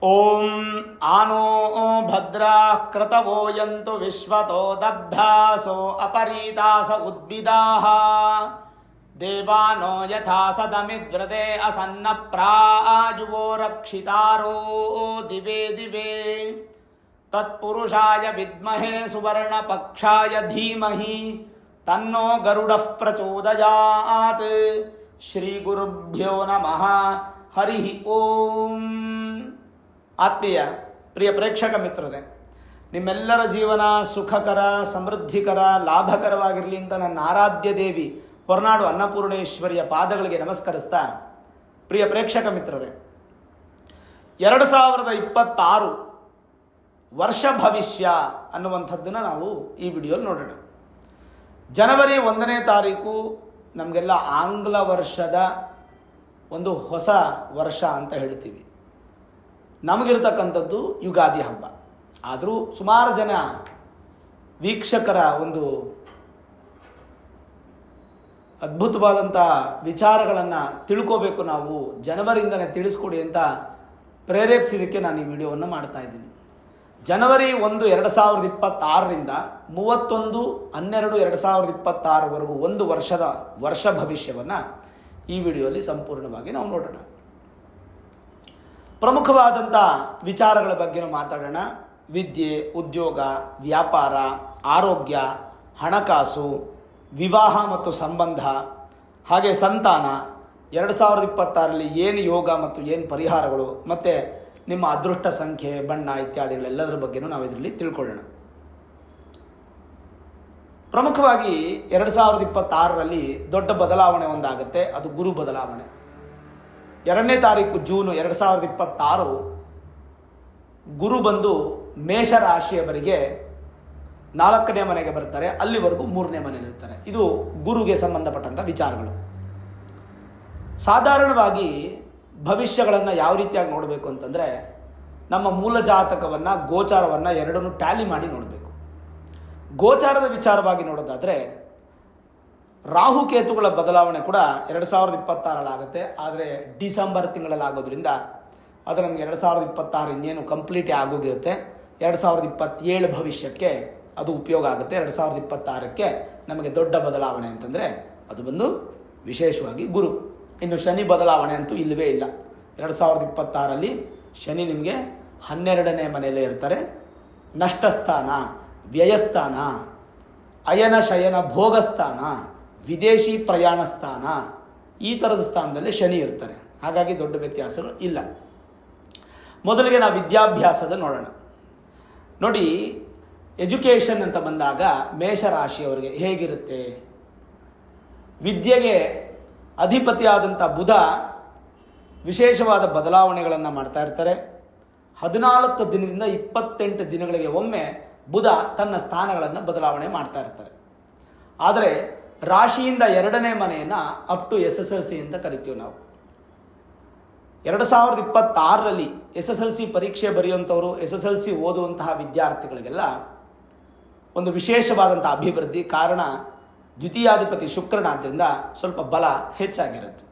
ಓಂ ಆನೋ ಭದ್ರಾಃ ಕ್ರತವೋ ಯಂತು ವಿಶ್ವತೋ ದಬ್ಧಾಸೋ ಅಪರೀತಾಸ ಉದ್ಭಿದಾಃ ದೇವಾನೋ ಯಥಾ ಸದಮಿದ್ರದೆ ಅಸನ್ನ ಪ್ರಾಯುವೋ ರಕ್ಷಿತಾರೋ ದಿವೇ ದಿವೇ ತತ್ಪುರುಷಾಯ ವಿದ್ಮಹೇ ಸುವರ್ಣ ಪಕ್ಷಾಯ ಧೀಮಹಿ ತನ್ನೋ ಗರುಡಃ ಪ್ರಚೋದಯಾತ್. ಶ್ರೀ ಗುರುಭ್ಯೋ ನಮಃ. ಹರಿ ಓಂ. ಆತ್ಮೀಯ ಪ್ರಿಯ ಪ್ರೇಕ್ಷಕ ಮಿತ್ರರೇ, ನಿಮ್ಮೆಲ್ಲರ ಜೀವನ ಸುಖಕರ, ಸಮೃದ್ಧಿಕರ, ಲಾಭಕರವಾಗಿರಲಿ ಅಂತ ನನ್ನ ಆರಾಧ್ಯ ದೇವಿ ಹೊರನಾಡು ಅನ್ನಪೂರ್ಣೇಶ್ವರಿಯ ಪಾದಗಳಿಗೆ ನಮಸ್ಕರಿಸ್ತಾ, ಪ್ರಿಯ ಪ್ರೇಕ್ಷಕ ಮಿತ್ರರೇ, 2026 ವರ್ಷ ಭವಿಷ್ಯ ಅನ್ನುವಂಥದ್ದನ್ನು ನಾವು ಈ ವಿಡಿಯೋಲಿ ನೋಡೋಣ. ಜನವರಿ 1ನೇ ತಾರೀಕು ನಮಗೆಲ್ಲ ಆಂಗ್ಲ ವರ್ಷದ ಒಂದು ಹೊಸ ವರ್ಷ ಅಂತ ಹೇಳ್ತೀವಿ. ನಮಗಿರ್ತಕ್ಕಂಥದ್ದು ಯುಗಾದಿ ಹಬ್ಬ. ಆದರೂ ಸುಮಾರು ಜನ ವೀಕ್ಷಕರ ಒಂದು ಅದ್ಭುತವಾದಂಥ ವಿಚಾರಗಳನ್ನು ತಿಳ್ಕೋಬೇಕು, ನಾವು ಜನವರಿಯಿಂದನೇ ತಿಳಿಸ್ಕೊಡಿ ಅಂತ ಪ್ರೇರೇಪಿಸಿದ್ದಕ್ಕೆ ನಾನು ಈ ವಿಡಿಯೋವನ್ನು ಮಾಡ್ತಾ ಇದ್ದೀನಿ. ಜನವರಿ 1, 2026ರಿಂದ 31/12/2026ವರೆಗೂ ಒಂದು ವರ್ಷದ ವರ್ಷ ಭವಿಷ್ಯವನ್ನು ಈ ವಿಡಿಯೋಲಿ ಸಂಪೂರ್ಣವಾಗಿ ನಾವು ನೋಡೋಣ. ಪ್ರಮುಖವಾದಂಥ ವಿಚಾರಗಳ ಬಗ್ಗೆ ಮಾತಾಡೋಣ. ವಿದ್ಯೆ, ಉದ್ಯೋಗ, ವ್ಯಾಪಾರ, ಆರೋಗ್ಯ, ಹಣಕಾಸು, ವಿವಾಹ ಮತ್ತು ಸಂಬಂಧ, ಹಾಗೆ ಸಂತಾನ, 2026ರಲ್ಲಿ ಏನು ಯೋಗ ಮತ್ತು ಏನು ಪರಿಹಾರಗಳು, ಮತ್ತು ನಿಮ್ಮ ಅದೃಷ್ಟ ಸಂಖ್ಯೆ, ಬಣ್ಣ ಇತ್ಯಾದಿಗಳೆಲ್ಲದರ ಬಗ್ಗೆನೂ ನಾವು ಇದರಲ್ಲಿ ತಿಳ್ಕೊಳ್ಳೋಣ. ಪ್ರಮುಖವಾಗಿ 2026ರಲ್ಲಿ ದೊಡ್ಡ ಬದಲಾವಣೆ ಒಂದಾಗುತ್ತೆ, ಅದು ಗುರು ಬದಲಾವಣೆ. 2ನೇ ತಾರೀಕು ಜೂನ್ 2026 ಗುರು ಬಂದು ಮೇಷರಾಶಿಯವರಿಗೆ 4ನೇ ಮನೆಗೆ ಬರ್ತಾರೆ. ಅಲ್ಲಿವರೆಗೂ 3ನೇ ಮನೆಯಲ್ಲಿರ್ತಾರೆ. ಇದು ಗುರುಗೆ ಸಂಬಂಧಪಟ್ಟಂಥ ವಿಚಾರಗಳು. ಸಾಧಾರಣವಾಗಿ ಭವಿಷ್ಯಗಳನ್ನು ಯಾವ ರೀತಿಯಾಗಿ ನೋಡಬೇಕು ಅಂತಂದರೆ, ನಮ್ಮ ಮೂಲ ಜಾತಕವನ್ನು, ಗೋಚಾರವನ್ನು ಎರಡನ್ನೂ ಟ್ಯಾಲಿ ಮಾಡಿ ನೋಡಬೇಕು. ಗೋಚಾರದ ವಿಚಾರವಾಗಿ ನೋಡೋದಾದರೆ ರಾಹುಕೇತುಗಳ ಬದಲಾವಣೆ ಕೂಡ 2026 ಆಗುತ್ತೆ. ಆದರೆ ಡಿಸೆಂಬರ್ ತಿಂಗಳಲ್ಲಿ ಆಗೋದ್ರಿಂದ ಅದು ನಮಗೆ 2026 ಇನ್ನೇನು ಕಂಪ್ಲೀಟೇ ಆಗೋಗಿರುತ್ತೆ. 2027 ಭವಿಷ್ಯಕ್ಕೆ ಅದು ಉಪಯೋಗ ಆಗುತ್ತೆ. 2026ಕ್ಕೆ ನಮಗೆ ದೊಡ್ಡ ಬದಲಾವಣೆ ಅಂತಂದರೆ ಅದು ಬಂದು ವಿಶೇಷವಾಗಿ ಗುರು. ಇನ್ನು ಶನಿ ಬದಲಾವಣೆ ಅಂತೂ ಇಲ್ಲವೇ ಇಲ್ಲ. 2026ರಲ್ಲಿ ಶನಿ ನಿಮಗೆ 12ನೇ ಮನೆಯಲ್ಲೇ ಇರ್ತಾರೆ. ನಷ್ಟಸ್ಥಾನ, ವ್ಯಯಸ್ಥಾನ, ಅಯನ ಶಯನ ಭೋಗಸ್ಥಾನ, ವಿದೇಶಿ ಪ್ರಯಾಣ ಸ್ಥಾನ, ಈ ಥರದ ಸ್ಥಾನದಲ್ಲಿ ಶನಿ ಇರ್ತಾರೆ. ಹಾಗಾಗಿ ದೊಡ್ಡ ವ್ಯತ್ಯಾಸಗಳು ಇಲ್ಲ. ಮೊದಲಿಗೆ ನಾವು ವಿದ್ಯಾಭ್ಯಾಸದ ನೋಡೋಣ. ನೋಡಿ, ಎಜುಕೇಷನ್ ಅಂತ ಬಂದಾಗ ಮೇಷರಾಶಿಯವರಿಗೆ ಹೇಗಿರುತ್ತೆ? ವಿದ್ಯೆಗೆ ಅಧಿಪತಿಯಾದಂಥ ಬುಧ ವಿಶೇಷವಾದ ಬದಲಾವಣೆಗಳನ್ನು ಮಾಡ್ತಾ ಇರ್ತಾರೆ. 14 ದಿನದಿಂದ 28 ದಿನಗಳಿಗೆ ಒಮ್ಮೆ ಬುಧ ತನ್ನ ಸ್ಥಾನಗಳನ್ನು ಬದಲಾವಣೆ ಮಾಡ್ತಾ ಇರ್ತಾರೆ. ಆದರೆ ರಾಶಿಯಿಂದ 2ನೇ ಮನೆಯನ್ನು ಅಪ್ ಟು SSLC ಅಂತ ಕರಿತೀವಿ ನಾವು. 2026ರಲ್ಲಿ SSLC ಪರೀಕ್ಷೆ ಬರೆಯುವಂಥವರು, SSLC ಓದುವಂತಹ ವಿದ್ಯಾರ್ಥಿಗಳಿಗೆಲ್ಲ ಒಂದು ವಿಶೇಷವಾದಂಥ ಅಭಿವೃದ್ಧಿ. ಕಾರಣ ದ್ವಿತೀಯಾಧಿಪತಿ ಶುಕ್ರನಾದ್ದರಿಂದ ಸ್ವಲ್ಪ ಬಲ ಹೆಚ್ಚಾಗಿರುತ್ತೆ.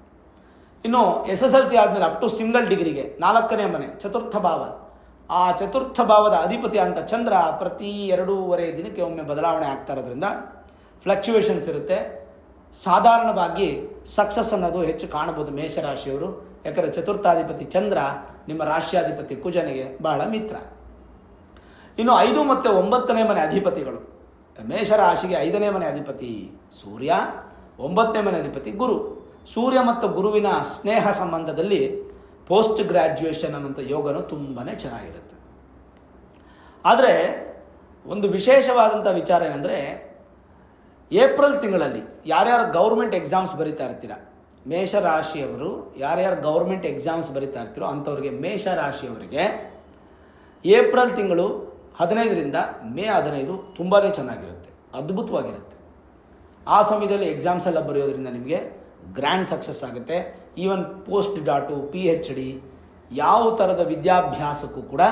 ಇನ್ನು SSLC ಆದಮೇಲೆ ಅಪ್ ಟು ಸಿಂಗಲ್ ಡಿಗ್ರಿಗೆ 4ನೇ ಮನೆ ಚತುರ್ಥ ಭಾವ, ಆ ಚತುರ್ಥ ಭಾವದ ಅಧಿಪತಿ ಅಂತ ಚಂದ್ರ ಪ್ರತಿ 2.5 ದಿನಕ್ಕೆ ಒಮ್ಮೆ ಬದಲಾವಣೆ ಆಗ್ತಾ ಇರೋದ್ರಿಂದ ಫ್ಲಕ್ಚುವೇಷನ್ಸ್ ಇರುತ್ತೆ. ಸಾಧಾರಣವಾಗಿ ಸಕ್ಸಸ್ ಅನ್ನೋದು ಹೆಚ್ಚು ಕಾಣಬಹುದು ಮೇಷರಾಶಿಯವರು. ಯಾಕಂದರೆ ಚತುರ್ಥಾಧಿಪತಿ ಚಂದ್ರ ನಿಮ್ಮ ರಾಶಿಯಾಧಿಪತಿ ಕುಜನಿಗೆ ಬಹಳ ಮಿತ್ರ. ಇನ್ನು 5 ಮತ್ತು 9ನೇ ಮನೆ ಅಧಿಪತಿಗಳು. ಮೇಷರಾಶಿಗೆ 5ನೇ ಮನೆ ಅಧಿಪತಿ ಸೂರ್ಯ, 9ನೇ ಮನೆ ಅಧಿಪತಿ ಗುರು. ಸೂರ್ಯ ಮತ್ತು ಗುರುವಿನ ಸ್ನೇಹ ಸಂಬಂಧದಲ್ಲಿ ಪೋಸ್ಟ್ ಗ್ರ್ಯಾಜುಯೇಷನ್ ಅನ್ನೋಂಥ ಯೋಗನೂ ತುಂಬಾ ಚೆನ್ನಾಗಿರುತ್ತೆ. ಆದರೆ ಒಂದು ವಿಶೇಷವಾದಂಥ ವಿಚಾರ ಏನಂದರೆ, ಏಪ್ರಿಲ್ ತಿಂಗಳಲ್ಲಿ ಯಾರ್ಯಾರು ಗೌರ್ಮೆಂಟ್ ಎಕ್ಸಾಮ್ಸ್ ಬರಿತಾ ಇರ್ತೀರ, ಮೇಷರಾಶಿಯವರು ಯಾರ್ಯಾರು ಗೌರ್ಮೆಂಟ್ ಎಕ್ಸಾಮ್ಸ್ ಬರಿತಾ ಇರ್ತೀರೋ ಅಂಥವ್ರಿಗೆ, ಮೇಷರಾಶಿಯವರಿಗೆ ಏಪ್ರಿಲ್ ತಿಂಗಳು 15ರಿಂದ ಮೇ 15 ತುಂಬಾ ಚೆನ್ನಾಗಿರುತ್ತೆ, ಅದ್ಭುತವಾಗಿರುತ್ತೆ. ಆ ಸಮಯದಲ್ಲಿ ಎಕ್ಸಾಮ್ಸ್ ಎಲ್ಲ ಬರೆಯೋದ್ರಿಂದ ನಿಮಗೆ ಗ್ರ್ಯಾಂಡ್ ಸಕ್ಸಸ್ ಆಗುತ್ತೆ. ಈವನ್ ಪೋಸ್ಟ್ ಡಾಟು, PhD ಯಾವ ಥರದ ವಿದ್ಯಾಭ್ಯಾಸಕ್ಕೂ ಕೂಡ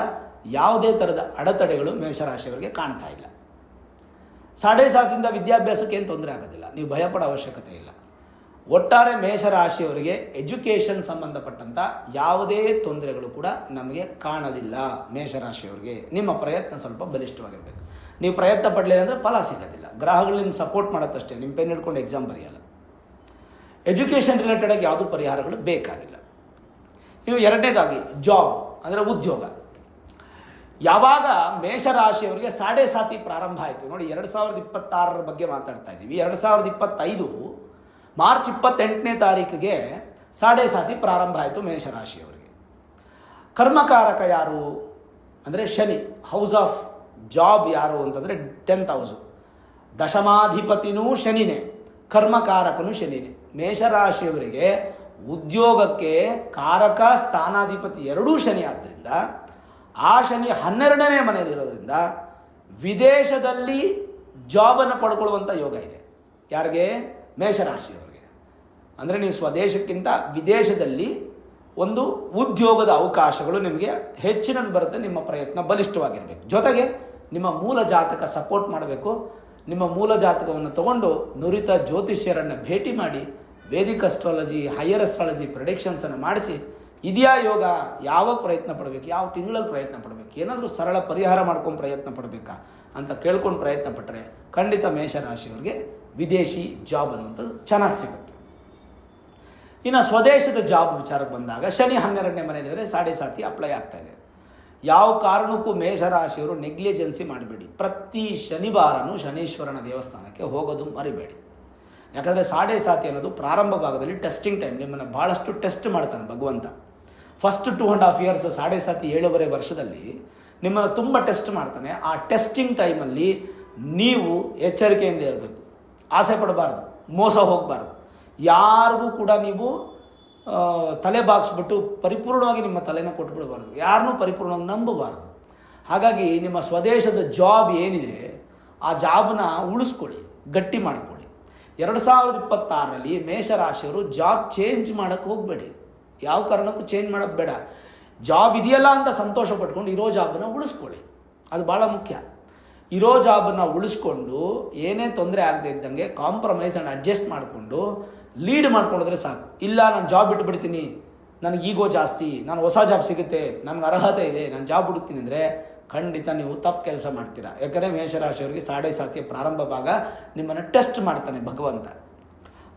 ಯಾವುದೇ ಥರದ ಅಡೆತಡೆಗಳು ಮೇಷರಾಶಿಯವರಿಗೆ ಕಾಣ್ತಾ ಇಲ್ಲ. 7.5 ವಿದ್ಯಾಭ್ಯಾಸಕ್ಕೆ ಏನು ತೊಂದರೆ ಆಗೋದಿಲ್ಲ, ನೀವು ಭಯಪಡೋ ಅವಶ್ಯಕತೆ ಇಲ್ಲ. ಒಟ್ಟಾರೆ ಮೇಷರಾಶಿಯವರಿಗೆ ಎಜುಕೇಷನ್ ಸಂಬಂಧಪಟ್ಟಂಥ ಯಾವುದೇ ತೊಂದರೆಗಳು ಕೂಡ ನಮಗೆ ಕಾಣೋದಿಲ್ಲ. ಮೇಷರಾಶಿಯವರಿಗೆ ನಿಮ್ಮ ಪ್ರಯತ್ನ ಸ್ವಲ್ಪ ಬಲಿಷ್ಠವಾಗಿರಬೇಕು. ನೀವು ಪ್ರಯತ್ನ ಪಡಲಿಲ್ಲ ಅಂದರೆ ಫಲ ಸಿಗೋದಿಲ್ಲ. ಗ್ರಹಗಳು ನಿಮ್ಗೆ ಸಪೋರ್ಟ್ ಮಾಡುತ್ತಷ್ಟೇ, ನಿಮ್ಮ ಪೆನ್ ಹಿಡ್ಕೊಂಡು ಎಕ್ಸಾಮ್ ಬರೆಯಲ್ಲ. ಎಜುಕೇಷನ್ ರಿಲೇಟೆಡ್ ಆಗಿ ಯಾವುದೂ ಪರಿಹಾರಗಳು ಬೇಕಾಗಿಲ್ಲ. ಇನ್ನು ಎರಡನೇದಾಗಿ ಜಾಬ್ ಅಂದರೆ ಉದ್ಯೋಗ. ಯಾವಾಗ ಮೇಷರಾಶಿಯವರಿಗೆ ಸಾಡೆ ಸಾತಿ ಪ್ರಾರಂಭ ಆಯಿತು ನೋಡಿ, 2026 ಬಗ್ಗೆ ಮಾತಾಡ್ತಾ ಇದ್ದೀವಿ. 2025 ಮಾರ್ಚ್ 28ನೇ ತಾರೀಕಿಗೆ ಸಾಡೆ ಸಾತಿ ಪ್ರಾರಂಭ ಆಯಿತು ಮೇಷರಾಶಿಯವರಿಗೆ. ಕರ್ಮಕಾರಕ ಯಾರು ಅಂದರೆ ಶನಿ. ಹೌಸ್ ಆಫ್ ಜಾಬ್ ಯಾರು ಅಂತಂದರೆ 10th ಹೌಸ್. ದಶಮಾಧಿಪತಿನೂ ಶನಿನೇ, ಕರ್ಮಕಾರಕನೂ ಶನಿನೇ. ಮೇಷರಾಶಿಯವರಿಗೆ ಉದ್ಯೋಗಕ್ಕೆ ಕಾರಕ ಸ್ಥಾನಾಧಿಪತಿ ಎರಡೂ ಶನಿ ಆದ್ದರಿಂದ, ಆ ಶನಿ 12ನೇ ಮನೆಯಲ್ಲಿರೋದ್ರಿಂದ ವಿದೇಶದಲ್ಲಿ ಜಾಬನ್ನು ಪಡ್ಕೊಳ್ಳುವಂಥ ಯೋಗ ಇದೆ. ಯಾರಿಗೆ? ಮೇಷರಾಶಿಯವರಿಗೆ. ಅಂದರೆ ನೀವು ಸ್ವದೇಶಕ್ಕಿಂತ ವಿದೇಶದಲ್ಲಿ ಒಂದು ಉದ್ಯೋಗದ ಅವಕಾಶಗಳು ನಿಮಗೆ ಹೆಚ್ಚಿನದು ಬರುತ್ತೆ. ನಿಮ್ಮ ಪ್ರಯತ್ನ ಬಲಿಷ್ಠವಾಗಿರಬೇಕು. ಜೊತೆಗೆ ನಿಮ್ಮ ಮೂಲ ಜಾತಕ ಸಪೋರ್ಟ್ ಮಾಡಬೇಕು. ನಿಮ್ಮ ಮೂಲ ಜಾತಕವನ್ನು ತಗೊಂಡು ನುರಿತ ಜ್ಯೋತಿಷ್ಯರನ್ನು ಭೇಟಿ ಮಾಡಿ ವೇದಿಕ್ ಅಸ್ಟ್ರಾಲಜಿ, ಹೈಯರ್ ಅಸ್ಟ್ರಾಲಜಿ ಪ್ರೆಡಿಕ್ಷನ್ಸನ್ನು ಮಾಡಿಸಿ ಇದೆಯಾ ಯೋಗ, ಯಾವಾಗ ಪ್ರಯತ್ನ ಪಡಬೇಕು, ಯಾವ ತಿಂಗಳಲ್ಲಿ ಪ್ರಯತ್ನ ಪಡಬೇಕು, ಏನಾದರೂ ಸರಳ ಪರಿಹಾರ ಮಾಡ್ಕೊಂಡು ಪ್ರಯತ್ನ ಪಡಬೇಕಾ ಅಂತ ಕೇಳ್ಕೊಂಡು ಪ್ರಯತ್ನ ಪಟ್ಟರೆ ಖಂಡಿತ ಮೇಷರಾಶಿಯವರಿಗೆ ವಿದೇಶಿ ಜಾಬ್ ಅನ್ನುವಂಥದ್ದು ಚೆನ್ನಾಗಿ ಸಿಗುತ್ತೆ. ಇನ್ನು ಸ್ವದೇಶದ ಜಾಬ್ ವಿಚಾರಕ್ಕೆ ಬಂದಾಗ ಶನಿ 12ನೇ ಮನೆಯಲ್ಲಿದ್ದರೆ ಸಾಡೆ ಸಾತಿ ಅಪ್ಲೈ ಆಗ್ತಾ ಇದೆ. ಯಾವ ಕಾರಣಕ್ಕೂ ಮೇಷರಾಶಿಯವರು ನೆಗ್ಲಿಜೆನ್ಸಿ ಮಾಡಬೇಡಿ. ಪ್ರತಿ ಶನಿವಾರನೂ ಶನೀಶ್ವರನ ದೇವಸ್ಥಾನಕ್ಕೆ ಹೋಗೋದು ಮರಿಬೇಡಿ. ಯಾಕಂದರೆ ಸಾಡೆ ಸಾತಿ ಅನ್ನೋದು ಪ್ರಾರಂಭ ಭಾಗದಲ್ಲಿ ಟೆಸ್ಟಿಂಗ್ ಟೈಮ್. ನಿಮ್ಮನ್ನು ಭಾಳಷ್ಟು ಟೆಸ್ಟ್ ಮಾಡ್ತಾನೆ ಭಗವಂತ. ಫಸ್ಟ್ 2.5 years ಸಾಡೆ ಸಾತಿ 7.5 ವರ್ಷದಲ್ಲಿ ನಿಮ್ಮನ್ನು ತುಂಬ ಟೆಸ್ಟ್ ಮಾಡ್ತಾನೆ. ಆ ಟೆಸ್ಟಿಂಗ್ ಟೈಮಲ್ಲಿ ನೀವು ಎಚ್ಚರಿಕೆಯಿಂದ ಇರಬೇಕು. ಆಸೆ ಪಡಬಾರ್ದು, ಮೋಸ ಹೋಗಬಾರ್ದು. ಯಾರಿಗೂ ಕೂಡ ನೀವು ತಲೆ ಬಾಗಿಸ್ಬಿಟ್ಟು ಪರಿಪೂರ್ಣವಾಗಿ ನಿಮ್ಮ ತಲೆನ ಕೊಟ್ಬಿಡಬಾರ್ದು. ಯಾರನ್ನೂ ಪರಿಪೂರ್ಣವಾಗಿ ನಂಬಬಾರ್ದು. ಹಾಗಾಗಿ ನಿಮ್ಮ ಸ್ವದೇಶದ ಜಾಬ್ ಏನಿದೆ ಆ ಜಾಬ್ನ ಉಳಿಸ್ಕೊಳ್ಳಿ, ಗಟ್ಟಿ ಮಾಡಿಕೊಳ್ಳಿ. 2026ರಲ್ಲಿ ಮೇಷರಾಶಿಯವರು ಜಾಬ್ ಚೇಂಜ್ ಮಾಡೋಕ್ಕೆ ಹೋಗಬೇಡಿ. ಯಾವ ಕಾರಣಕ್ಕೂ ಚೇಂಜ್ ಮಾಡೋದು ಬೇಡ. ಜಾಬ್ ಇದೆಯಲ್ಲ ಅಂತ ಸಂತೋಷ ಪಟ್ಕೊಂಡು ಇರೋ ಜಾಬನ್ನು ಉಳಿಸ್ಕೊಳ್ಳಿ. ಅದು ಭಾಳ ಮುಖ್ಯ. ಇರೋ ಜಾಬನ್ನು ಉಳಿಸ್ಕೊಂಡು ಏನೇ ತೊಂದರೆ ಆಗದೆ ಇದ್ದಂಗೆ ಕಾಂಪ್ರಮೈಸ್ ಆ್ಯಂಡ್ ಅಡ್ಜಸ್ಟ್ ಮಾಡಿಕೊಂಡು ಲೀಡ್ ಮಾಡ್ಕೊಂಡಿದ್ರೆ ಸಾಕು. ಇಲ್ಲ ನಾನು ಜಾಬ್ ಬಿಟ್ಟುಬಿಡ್ತೀನಿ, ನನಗೆ ಈಗೋ ಜಾಸ್ತಿ, ನಾನು ಹೊಸ ಜಾಬ್ ಸಿಗುತ್ತೆ, ನನಗೆ ಅರ್ಹತೆ ಇದೆ, ನಾನು ಜಾಬ್ ಹುಡುಕ್ತೀನಿ ಅಂದರೆ ಖಂಡಿತ ನೀವು ತಪ್ಪು ಕೆಲಸ ಮಾಡ್ತೀರಾ. ಯಾಕಂದರೆ ಮೇಷರಾಶಿಯವರಿಗೆ ಸಾಡೆ ಸಾತಿಯ ಪ್ರಾರಂಭ ಭಾಗ ನಿಮ್ಮನ್ನು ಟೆಸ್ಟ್ ಮಾಡ್ತಾನೆ ಭಗವಂತ.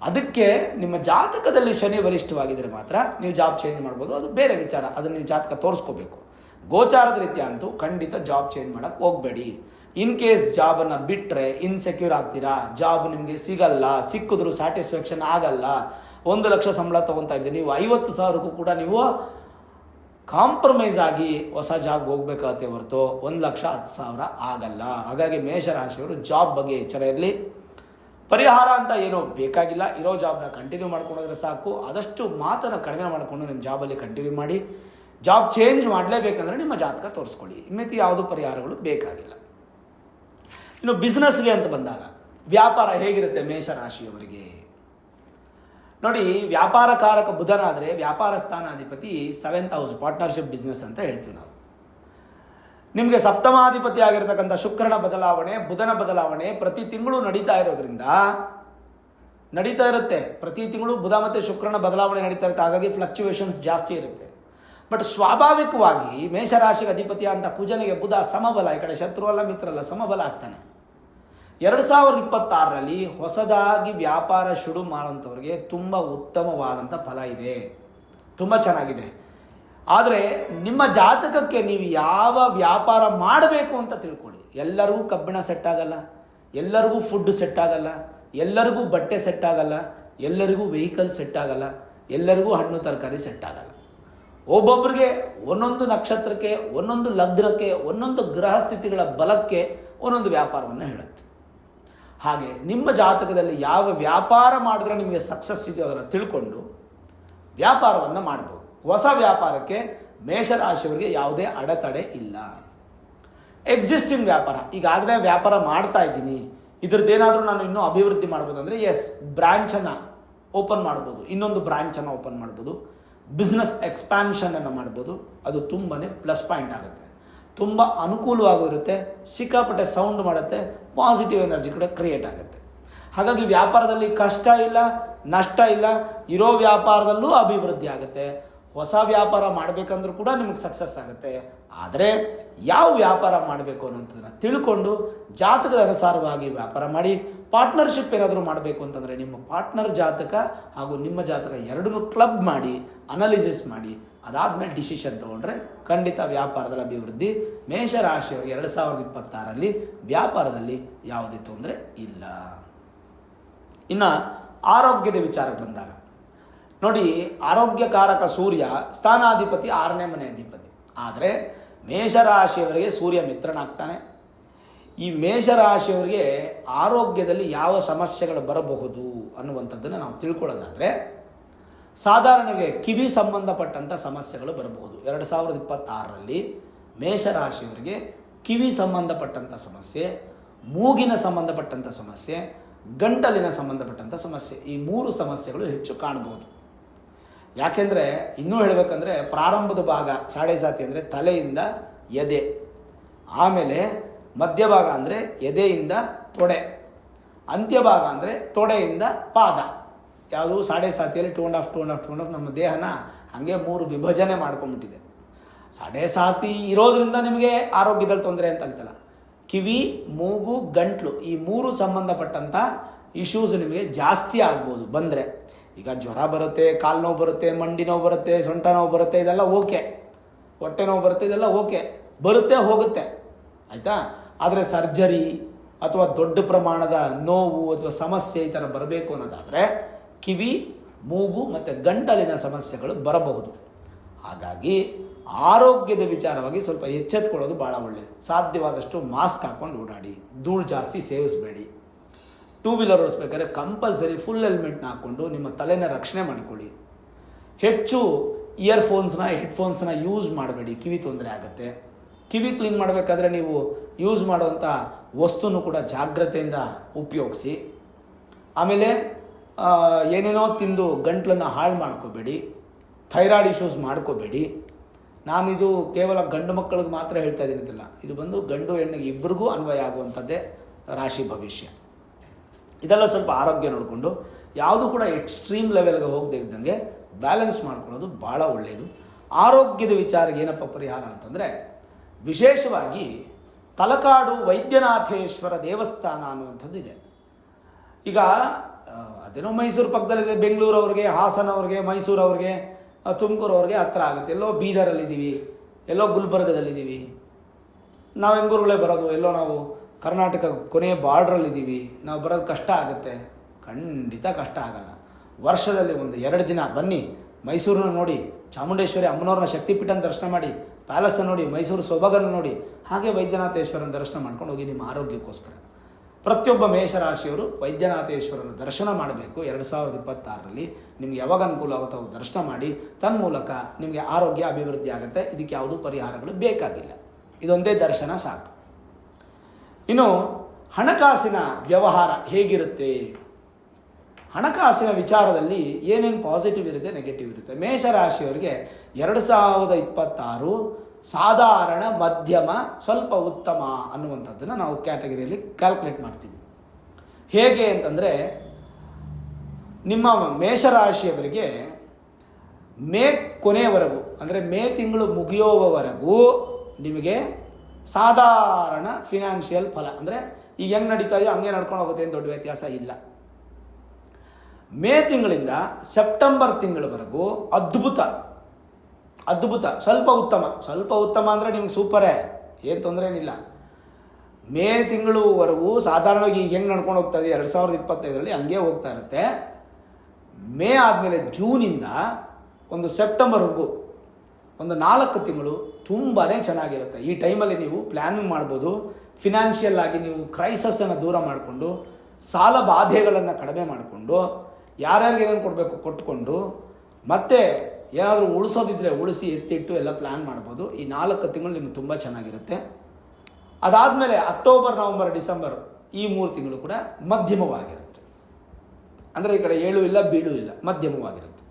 ಅದಕ್ಕೆ ನಿಮ್ಮ ಜಾತಕದಲ್ಲಿ ಶನಿ ಬಲಿಷ್ಠವಾಗಿದ್ದರೆ ಮಾತ್ರ ನೀವು ಜಾಬ್ ಚೇಂಜ್ ಮಾಡ್ಬೋದು. ಅದು ಬೇರೆ ವಿಚಾರ, ಅದನ್ನು ನೀವು ಜಾತಕ ತೋರಿಸ್ಕೋಬೇಕು. ಗೋಚಾರದ ರೀತ್ಯ ಅಂತೂ ಖಂಡಿತ ಜಾಬ್ ಚೇಂಜ್ ಮಾಡೋಕ್ಕೆ ಹೋಗಬೇಡಿ. ಇನ್ ಕೇಸ್ ಜಾಬನ್ನು ಬಿಟ್ಟರೆ ಇನ್ಸೆಕ್ಯೂರ್ ಆಗ್ತೀರಾ, ಜಾಬ್ ನಿಮಗೆ ಸಿಗಲ್ಲ, ಸಿಕ್ಕಿದ್ರು ಸ್ಯಾಟಿಸ್ಫ್ಯಾಕ್ಷನ್ ಆಗಲ್ಲ. 1 ಲಕ್ಷ ಸಂಬಳ ತೊಗೊತಾ ಇದ್ದೀರಿ, ನೀವು 50,000ಕ್ಕೂ ಕೂಡ ನೀವು ಕಾಂಪ್ರಮೈಸ್ ಆಗಿ ಹೊಸ ಜಾಬ್ಗೆ ಹೋಗ್ಬೇಕಾಗತ್ತೆ ಹೊರತು 1,10,000 ಆಗಲ್ಲ. ಹಾಗಾಗಿ ಮೇಷರಾಶಿಯವರು ಜಾಬ್ ಬಗ್ಗೆ ಎಚ್ಚರ ಇರಲಿ. ಪರಿಹಾರ ಅಂತ ಏನೋ ಬೇಕಾಗಿಲ್ಲ. ಇರೋ ಜಾಬ್ನ ಕಂಟಿನ್ಯೂ ಮಾಡ್ಕೊಂಡ್ರೆ ಸಾಕು. ಆದಷ್ಟು ಮಾತನ್ನು ಕಡಿಮೆ ಮಾಡಿಕೊಂಡು ನಿಮ್ಮ ಜಾಬಲ್ಲಿ ಕಂಟಿನ್ಯೂ ಮಾಡಿ. ಜಾಬ್ ಚೇಂಜ್ ಮಾಡಲೇಬೇಕಂದ್ರೆ ನಿಮ್ಮ ಜಾತಕ ತೋರಿಸ್ಕೊಳ್ಳಿ. ಇನ್ಮಿತಿ ಯಾವುದೂ ಪರಿಹಾರಗಳು ಬೇಕಾಗಿಲ್ಲ. ಇನ್ನು ಬಿಸ್ನೆಸ್ಗೆ ಅಂತ ಬಂದಾಗ ವ್ಯಾಪಾರ ಹೇಗಿರುತ್ತೆ ಮೇಷರಾಶಿಯವರಿಗೆ ನೋಡಿ. ವ್ಯಾಪಾರಕಾರಕ ಬುಧನಾದರೆ ವ್ಯಾಪಾರ ಸ್ಥಾನಾಧಿಪತಿ 7th ಹೌಸ್, ಪಾರ್ಟ್ನರ್ಶಿಪ್ ಬಿಸ್ನೆಸ್ ಅಂತ ಹೇಳ್ತೀವಿ ನಾವು. ನಿಮಗೆ ಸಪ್ತಮಾಧಿಪತಿ ಆಗಿರ್ತಕ್ಕಂಥ ಶುಕ್ರನ ಬದಲಾವಣೆ, ಬುಧನ ಬದಲಾವಣೆ ಪ್ರತಿ ತಿಂಗಳು ನಡೀತಾ ಇರೋದ್ರಿಂದ ನಡೀತಾ ಇರುತ್ತೆ. ಪ್ರತಿ ತಿಂಗಳು ಬುಧ ಮತ್ತು ಶುಕ್ರನ ಬದಲಾವಣೆ ನಡೀತಾ ಇರುತ್ತೆ. ಹಾಗಾಗಿ ಫ್ಲಕ್ಚುಯೇಷನ್ಸ್ ಜಾಸ್ತಿ ಇರುತ್ತೆ. ಬಟ್ ಸ್ವಾಭಾವಿಕವಾಗಿ ಮೇಷರಾಶಿಗೆ ಅಧಿಪತಿ ಅಂತ ಕುಜನಿಗೆ ಬುಧ ಸಮಬಲ, ಈ ಕಡೆ ಶತ್ರು ಅಲ್ಲ ಮಿತ್ರ ಅಲ್ಲ, ಸಮಬಲ ಆಗ್ತಾನೆ. 2026ರಲ್ಲಿ ಹೊಸದಾಗಿ ವ್ಯಾಪಾರ ಶುರು ಮಾಡೋಂಥವ್ರಿಗೆ ತುಂಬ ಉತ್ತಮವಾದಂಥ ಫಲ ಇದೆ, ತುಂಬ ಚೆನ್ನಾಗಿದೆ. ಆದರೆ ನಿಮ್ಮ ಜಾತಕಕ್ಕೆ ನೀವು ಯಾವ ವ್ಯಾಪಾರ ಮಾಡಬೇಕು ಅಂತ ತಿಳ್ಕೊಳ್ಳಿ. ಎಲ್ಲರಿಗೂ ಕಬ್ಬಿಣ ಸೆಟ್ ಆಗಲ್ಲ, ಎಲ್ಲರಿಗೂ ಫುಡ್ ಸೆಟ್ ಆಗಲ್ಲ, ಎಲ್ಲರಿಗೂ ಬಟ್ಟೆ ಸೆಟ್ ಆಗಲ್ಲ, ಎಲ್ಲರಿಗೂ ವೆಹಿಕಲ್ ಸೆಟ್ ಆಗಲ್ಲ, ಎಲ್ಲರಿಗೂ ಹಣ್ಣು ತರಕಾರಿ ಸೆಟ್ ಆಗಲ್ಲ. ಒಬ್ಬೊಬ್ಬರಿಗೆ ಒಂದೊಂದು ನಕ್ಷತ್ರಕ್ಕೆ, ಒಂದೊಂದು ಲಗ್ನಕ್ಕೆ, ಒಂದೊಂದು ಗ್ರಹ ಸ್ಥಿತಿಗಳ ಬಲಕ್ಕೆ ಒಂದೊಂದು ವ್ಯಾಪಾರವನ್ನು ಹೇಳುತ್ತೆ. ಹಾಗೆ ನಿಮ್ಮ ಜಾತಕದಲ್ಲಿ ಯಾವ ವ್ಯಾಪಾರ ಮಾಡಿದ್ರೆ ನಿಮಗೆ ಸಕ್ಸಸ್ ಇದೆಯೋ ಅದನ್ನು ತಿಳ್ಕೊಂಡು ವ್ಯಾಪಾರವನ್ನು ಮಾಡ್ಬೋದು. ಹೊಸ ವ್ಯಾಪಾರಕ್ಕೆ ಮೇಷರಾಶಿಯವರಿಗೆ ಯಾವುದೇ ಅಡೆತಡೆ ಇಲ್ಲ. ಎಕ್ಸಿಸ್ಟಿಂಗ್ ವ್ಯಾಪಾರ, ಈಗಾಗಲೇ ವ್ಯಾಪಾರ ಮಾಡ್ತಾ ಇದ್ದೀನಿ, ಇದ್ರದ್ದೇನಾದರೂ ನಾನು ಇನ್ನೂ ಅಭಿವೃದ್ಧಿ ಮಾಡ್ಬೋದು ಅಂದರೆ ಎಸ್, ಬ್ರ್ಯಾಂಚನ್ನು ಓಪನ್ ಮಾಡ್ಬೋದು, ಇನ್ನೊಂದು ಬ್ರ್ಯಾಂಚನ್ನು ಓಪನ್ ಮಾಡ್ಬೋದು, ಬಿಸ್ನೆಸ್ ಎಕ್ಸ್ಪ್ಯಾನ್ಷನನ್ನು ಮಾಡ್ಬೋದು. ಅದು ತುಂಬಾ ಪ್ಲಸ್ ಪಾಯಿಂಟ್ ಆಗುತ್ತೆ, ತುಂಬ ಅನುಕೂಲವಾಗಿರುತ್ತೆ, ಸಿಕ್ಕಾಪಟ್ಟೆ ಸೌಂಡ್ ಮಾಡುತ್ತೆ, ಪಾಸಿಟಿವ್ ಎನರ್ಜಿ ಕೂಡ ಕ್ರಿಯೇಟ್ ಆಗುತ್ತೆ. ಹಾಗಾಗಿ ವ್ಯಾಪಾರದಲ್ಲಿ ಕಷ್ಟ ಇಲ್ಲ, ನಷ್ಟ ಇಲ್ಲ, ಇರೋ ವ್ಯಾಪಾರದಲ್ಲೂ ಅಭಿವೃದ್ಧಿ ಆಗುತ್ತೆ. ಹೊಸ ವ್ಯಾಪಾರ ಮಾಡಬೇಕಂದ್ರೂ ಕೂಡ ನಿಮಗೆ ಸಕ್ಸಸ್ ಆಗುತ್ತೆ. ಆದರೆ ಯಾವ ವ್ಯಾಪಾರ ಮಾಡಬೇಕು ಅನ್ನೋಂಥದ್ದನ್ನು ತಿಳ್ಕೊಂಡು ಜಾತಕದ ಅನುಸಾರವಾಗಿ ವ್ಯಾಪಾರ ಮಾಡಿ. ಪಾರ್ಟ್ನರ್ಶಿಪ್ ಏನಾದರೂ ಮಾಡಬೇಕು ಅಂತಂದರೆ ನಿಮ್ಮ ಪಾರ್ಟ್ನರ್ ಜಾತಕ ಹಾಗೂ ನಿಮ್ಮ ಜಾತಕ ಎರಡನ್ನೂ ಕ್ಲಬ್ ಮಾಡಿ ಅನಾಲಿಸಿಸ್ ಮಾಡಿ ಅದಾದಮೇಲೆ ಡಿಸಿಷನ್ ತೊಗೊಂಡ್ರೆ ಖಂಡಿತ ವ್ಯಾಪಾರದಲ್ಲಿ ಅಭಿವೃದ್ಧಿ. ಮೇಷರಾಶಿಯವರಿಗೆ 2026ರಲ್ಲಿ ವ್ಯಾಪಾರದಲ್ಲಿ ಯಾವುದೇ ತೊಂದರೆ ಇಲ್ಲ. ಇನ್ನು ಆರೋಗ್ಯದ ವಿಚಾರಕ್ಕೆ ಬಂದಾಗ ನೋಡಿ, ಆರೋಗ್ಯಕಾರಕ ಸೂರ್ಯ ಸ್ಥಾನಾಧಿಪತಿ 6ನೇ ಮನೆ ಅಧಿಪತಿ. ಆದರೆ ಮೇಷರಾಶಿಯವರಿಗೆ ಸೂರ್ಯ ಮಿತ್ರನಾಗ್ತಾನೆ. ಈ ಮೇಷರಾಶಿಯವರಿಗೆ ಆರೋಗ್ಯದಲ್ಲಿ ಯಾವ ಸಮಸ್ಯೆಗಳು ಬರಬಹುದು ಅನ್ನುವಂಥದ್ದನ್ನು ನಾವು ತಿಳ್ಕೊಳ್ಳೋದಾದರೆ, ಸಾಧಾರಣವಾಗಿ ಕಿವಿ ಸಂಬಂಧಪಟ್ಟಂಥ ಸಮಸ್ಯೆಗಳು ಬರಬಹುದು. 2026ರಲ್ಲಿ ಮೇಷರಾಶಿಯವರಿಗೆ ಕಿವಿ ಸಂಬಂಧಪಟ್ಟಂಥ ಸಮಸ್ಯೆ, ಮೂಗಿನ ಸಂಬಂಧಪಟ್ಟಂಥ ಸಮಸ್ಯೆ, ಗಂಟಲಿನ ಸಂಬಂಧಪಟ್ಟಂಥ ಸಮಸ್ಯೆ, ಈ 3 ಸಮಸ್ಯೆಗಳು ಹೆಚ್ಚು ಕಾಣಬಹುದು. ಯಾಕೆಂದರೆ ಇನ್ನೂ ಹೇಳಬೇಕಂದ್ರೆ ಪ್ರಾರಂಭದ ಭಾಗ 7.5 ಅಂದರೆ ತಲೆಯಿಂದ ಎದೆ, ಆಮೇಲೆ ಮಧ್ಯಭಾಗ ಅಂದರೆ ಎದೆಯಿಂದ ತೊಡೆ, ಅಂತ್ಯಭಾಗ ಅಂದರೆ ತೊಡೆಯಿಂದ ಪಾದ. ಯಾವುದು 7.5 2.5 ನಮ್ಮ ದೇಹನ ಹಾಗೆ 3 ವಿಭಜನೆ ಮಾಡ್ಕೊಂಡ್ಬಿಟ್ಟಿದೆ. 7.5 ಇರೋದ್ರಿಂದ ನಿಮಗೆ ಆರೋಗ್ಯದಲ್ಲಿ ತೊಂದರೆ ಅಂತ ಅಲ್ತಲ್ಲ. ಕಿವಿ, ಮೂಗು, ಗಂಟ್ಲು ಈ 3 ಸಂಬಂಧಪಟ್ಟಂಥ ಇಶ್ಯೂಸ್ ನಿಮಗೆ ಜಾಸ್ತಿ ಆಗ್ಬೋದು ಬಂದರೆ. ಈಗ ಜ್ವರ ಬರುತ್ತೆ, ಕಾಲು ನೋವು ಬರುತ್ತೆ, ಮಂಡಿ ನೋವು ಬರುತ್ತೆ, ಸೊಂಟ ನೋವು ಬರುತ್ತೆ, ಇದೆಲ್ಲ ಓಕೆ. ಹೊಟ್ಟೆ ನೋವು ಬರುತ್ತೆ, ಇದೆಲ್ಲ ಓಕೆ, ಬರುತ್ತೆ ಹೋಗುತ್ತೆ, ಆಯಿತಾ. ಆದರೆ ಸರ್ಜರಿ ಅಥವಾ ದೊಡ್ಡ ಪ್ರಮಾಣದ ನೋವು ಅಥವಾ ಸಮಸ್ಯೆ ಈ ಥರ ಬರಬೇಕು ಅನ್ನೋದಾದರೆ ಕಿವಿ, ಮೂಗು ಮತ್ತು ಗಂಟಲಿನ ಸಮಸ್ಯೆಗಳು ಬರಬಹುದು. ಹಾಗಾಗಿ ಆರೋಗ್ಯದ ವಿಚಾರವಾಗಿ ಸ್ವಲ್ಪ ಎಚ್ಚೆತ್ಕೊಳ್ಳೋದು ಭಾಳ ಒಳ್ಳೆಯದು. ಸಾಧ್ಯವಾದಷ್ಟು ಮಾಸ್ಕ್ ಹಾಕ್ಕೊಂಡು ಓಡಾಡಿ, ಧೂಳು ಜಾಸ್ತಿ ಸೇವಿಸಬೇಡಿ. 2 ವೀಲರ್ ಓಡಿಸ್ಬೇಕಾದ್ರೆ ಕಂಪಲ್ಸರಿ ಫುಲ್ ಹೆಲ್ಮೆಟ್ನ ಹಾಕ್ಕೊಂಡು ನಿಮ್ಮ ತಲೆನ ರಕ್ಷಣೆ ಮಾಡಿಕೊಳ್ಳಿ. ಹೆಚ್ಚು ಇಯರ್ಫೋನ್ಸ್ನ ಹೆಡ್ಫೋನ್ಸ್ನ ಯೂಸ್ ಮಾಡಬೇಡಿ, ಕಿವಿ ತೊಂದರೆ ಆಗುತ್ತೆ. ಕಿವಿ ಕ್ಲೀನ್ ಮಾಡಬೇಕಾದ್ರೆ ನೀವು ಯೂಸ್ ಮಾಡುವಂಥ ವಸ್ತುನು ಕೂಡ ಜಾಗ್ರತೆಯಿಂದ ಉಪಯೋಗಿಸಿ. ಆಮೇಲೆ ಏನೇನೋ ತಿಂದು ಗಂಟ್ಲನ್ನು ಹಾಳು ಮಾಡ್ಕೋಬೇಡಿ, ಥೈರಾಯ್ಡ್ ಇಶ್ಯೂಸ್ ಮಾಡ್ಕೋಬೇಡಿ. ನಾನಿದು ಕೇವಲ ಗಂಡು ಮಕ್ಕಳಿಗೆ ಮಾತ್ರ ಹೇಳ್ತಾ ಇದ್ದೀನಿಲ್ಲ, ಇದು ಬಂದು ಗಂಡು ಹೆಣ್ಣಿಗೆ ಇಬ್ಬರಿಗೂ ಅನ್ವಯ ಆಗುವಂಥದ್ದೇ ರಾಶಿ ಭವಿಷ್ಯ. ಇದೆಲ್ಲ ಸ್ವಲ್ಪ ಆರೋಗ್ಯ ನೋಡಿಕೊಂಡು ಯಾವುದು ಕೂಡ ಎಕ್ಸ್ಟ್ರೀಮ್ ಲೆವೆಲ್ಗೆ ಹೋಗದೆ ಇದ್ದಂಗೆ ಬ್ಯಾಲೆನ್ಸ್ ಮಾಡ್ಕೊಳ್ಳೋದು ಭಾಳ ಒಳ್ಳೆಯದು. ಆರೋಗ್ಯದ ವಿಚಾರಕ್ಕೆ ಏನಪ್ಪ ಪರಿಹಾರ ಅಂತಂದರೆ, ವಿಶೇಷವಾಗಿ ತಲಕಾಡು ವೈದ್ಯನಾಥೇಶ್ವರ ದೇವಸ್ಥಾನ ಅನ್ನುವಂಥದ್ದು ಇದೆ. ಈಗ ಅದೇನೋ ಮೈಸೂರು ಪಕ್ಕದಲ್ಲಿದೆ, ಬೆಂಗಳೂರವ್ರಿಗೆ, ಹಾಸನವ್ರಿಗೆ, ಮೈಸೂರವ್ರಿಗೆ, ತುಮಕೂರವ್ರಿಗೆ ಹತ್ರ ಆಗುತ್ತೆ. ಎಲ್ಲೋ ಬೀದರಲ್ಲಿದ್ದೀವಿ, ಎಲ್ಲೋ ಗುಲ್ಬರ್ಗದಲ್ಲಿದ್ದೀವಿ, ನಾವು ಹೆಂಗೂರುಗಳೇ ಬರೋದು, ಎಲ್ಲೋ ನಾವು ಕರ್ನಾಟಕ ಕೊನೆಯ ಬಾರ್ಡ್ರಲ್ಲಿದ್ದೀವಿ, ನಾವು ಬರೋದು ಕಷ್ಟ ಆಗುತ್ತೆ. ಖಂಡಿತ ಕಷ್ಟ ಆಗಲ್ಲ. ವರ್ಷದಲ್ಲಿ 1-2 ದಿನ ಬನ್ನಿ, ಮೈಸೂರನ್ನ ನೋಡಿ, ಚಾಮುಂಡೇಶ್ವರಿ ಅಮ್ಮನವ್ರನ್ನ ಶಕ್ತಿಪೀಠನ ದರ್ಶನ ಮಾಡಿ, ಪ್ಯಾಲೇಸನ್ನು ನೋಡಿ, ಮೈಸೂರು ಸೊಬಗನ್ನು ನೋಡಿ, ಹಾಗೆ ವೈದ್ಯನಾಥೇಶ್ವರನ ದರ್ಶನ ಮಾಡ್ಕೊಂಡು ಹೋಗಿ ನಿಮ್ಮ ಆರೋಗ್ಯಕ್ಕೋಸ್ಕರ. ಪ್ರತಿಯೊಬ್ಬ ಮೇಷರಾಶಿಯವರು ವೈದ್ಯನಾಥೇಶ್ವರನ ದರ್ಶನ ಮಾಡಬೇಕು. 2026ರಲ್ಲಿ ನಿಮ್ಗೆ ಯಾವಾಗ ಅನುಕೂಲ ಆಗುತ್ತೋ ಅವಾಗ ದರ್ಶನ ಮಾಡಿ, ತನ್ಮೂಲಕ ನಿಮಗೆ ಆರೋಗ್ಯ ಅಭಿವೃದ್ಧಿ ಆಗುತ್ತೆ. ಇದಕ್ಕೆ ಯಾವುದೂ ಪರಿಹಾರಗಳು ಬೇಕಾಗಿಲ್ಲ, ಇದೊಂದೇ ದರ್ಶನ ಸಾಕು. ಇನ್ನು ಹಣಕಾಸಿನ ವ್ಯವಹಾರ ಹೇಗಿರುತ್ತೆ? ಹಣಕಾಸಿನ ವಿಚಾರದಲ್ಲಿ ಏನೇನು ಪಾಸಿಟಿವ್ ಇರುತ್ತೆ, ನೆಗೆಟಿವ್ ಇರುತ್ತೆ. ಮೇಷರಾಶಿಯವರಿಗೆ 2026 ಸಾಧಾರಣ, ಮಧ್ಯಮ, ಸ್ವಲ್ಪ ಉತ್ತಮ ಅನ್ನುವಂಥದ್ದನ್ನು ನಾವು ಕ್ಯಾಟಗರಿಯಲ್ಲಿ ಕ್ಯಾಲ್ಕುಲೇಟ್ ಮಾಡ್ತೀವಿ. ಹೇಗೆ ಅಂತಂದರೆ, ನಿಮ್ಮ ಮೇಷರಾಶಿಯವರಿಗೆ ಮೇ ಕೊನೆಯವರೆಗೂ ಅಂದರೆ ಮೇ ತಿಂಗಳು ಮುಗಿಯೋವರೆಗೂ ನಿಮಗೆ ಸಾಧಾರಣ ಫಿನಾನ್ಷಿಯಲ್ ಫಲ, ಅಂದರೆ ಈಗ ಹೆಂಗೆ ನಡೀತಾ ಇದೆಯೋ ಹಂಗೆ ನಡ್ಕೊಂಡು ಹೋಗುತ್ತೆ, ಏನು ದೊಡ್ಡ ವ್ಯತ್ಯಾಸ ಇಲ್ಲ. ಮೇ ತಿಂಗಳಿಂದ ಸೆಪ್ಟೆಂಬರ್ ತಿಂಗಳವರೆಗೂ ಅದ್ಭುತ, ಸ್ವಲ್ಪ ಉತ್ತಮ ಅಂದರೆ ನಿಮ್ಗೆ ಸೂಪರೇ, ಏನು ತೊಂದರೆ ಏನಿಲ್ಲ. ಮೇ ತಿಂಗಳವರೆಗೂ ಸಾಧಾರಣವಾಗಿ ಈಗ ಹೆಂಗೆ ನಡ್ಕೊಂಡು ಹೋಗ್ತಾ ಇದೆ 2025ರಲ್ಲಿ ಹಂಗೆ ಹೋಗ್ತಾ ಇರುತ್ತೆ. ಮೇ ಆದಮೇಲೆ ಜೂನಿಂದ ಒಂದು ಸೆಪ್ಟೆಂಬರ್ವರೆಗೂ ಒಂದು 4 ತಿಂಗಳು ತುಂಬಾ ಚೆನ್ನಾಗಿರುತ್ತೆ. ಈ ಟೈಮಲ್ಲಿ ನೀವು ಪ್ಲ್ಯಾನಿಂಗ್ ಮಾಡ್ಬೋದು. ಫಿನಾನ್ಷಿಯಲ್ ಆಗಿ ನೀವು ಕ್ರೈಸಸನ್ನು ದೂರ ಮಾಡಿಕೊಂಡು, ಸಾಲ ಬಾಧೆಗಳನ್ನು ಕಡಿಮೆ ಮಾಡಿಕೊಂಡು, ಯಾರ್ಯಾರಿಗೆ ಏನೇನು ಕೊಡಬೇಕು ಕೊಟ್ಕೊಂಡು, ಮತ್ತೆ ಏನಾದರೂ ಉಳಿಸೋದಿದ್ರೆ ಉಳಿಸಿ ಎತ್ತಿಟ್ಟು ಎಲ್ಲ ಪ್ಲ್ಯಾನ್ ಮಾಡ್ಬೋದು. ಈ 4 ತಿಂಗಳು ನಿಮ್ಗೆ ತುಂಬ ಚೆನ್ನಾಗಿರುತ್ತೆ. ಅದಾದಮೇಲೆ ಅಕ್ಟೋಬರ್, ನವಂಬರ್, ಡಿಸೆಂಬರ್ ಈ 3 ತಿಂಗಳು ಕೂಡ ಮಧ್ಯಮವಾಗಿರುತ್ತೆ. ಅಂದರೆ ಈ ಕಡೆ ಏಳು ಇಲ್ಲ ಬೀಳು ಇಲ್ಲ, ಮಧ್ಯಮವಾಗಿರುತ್ತೆ.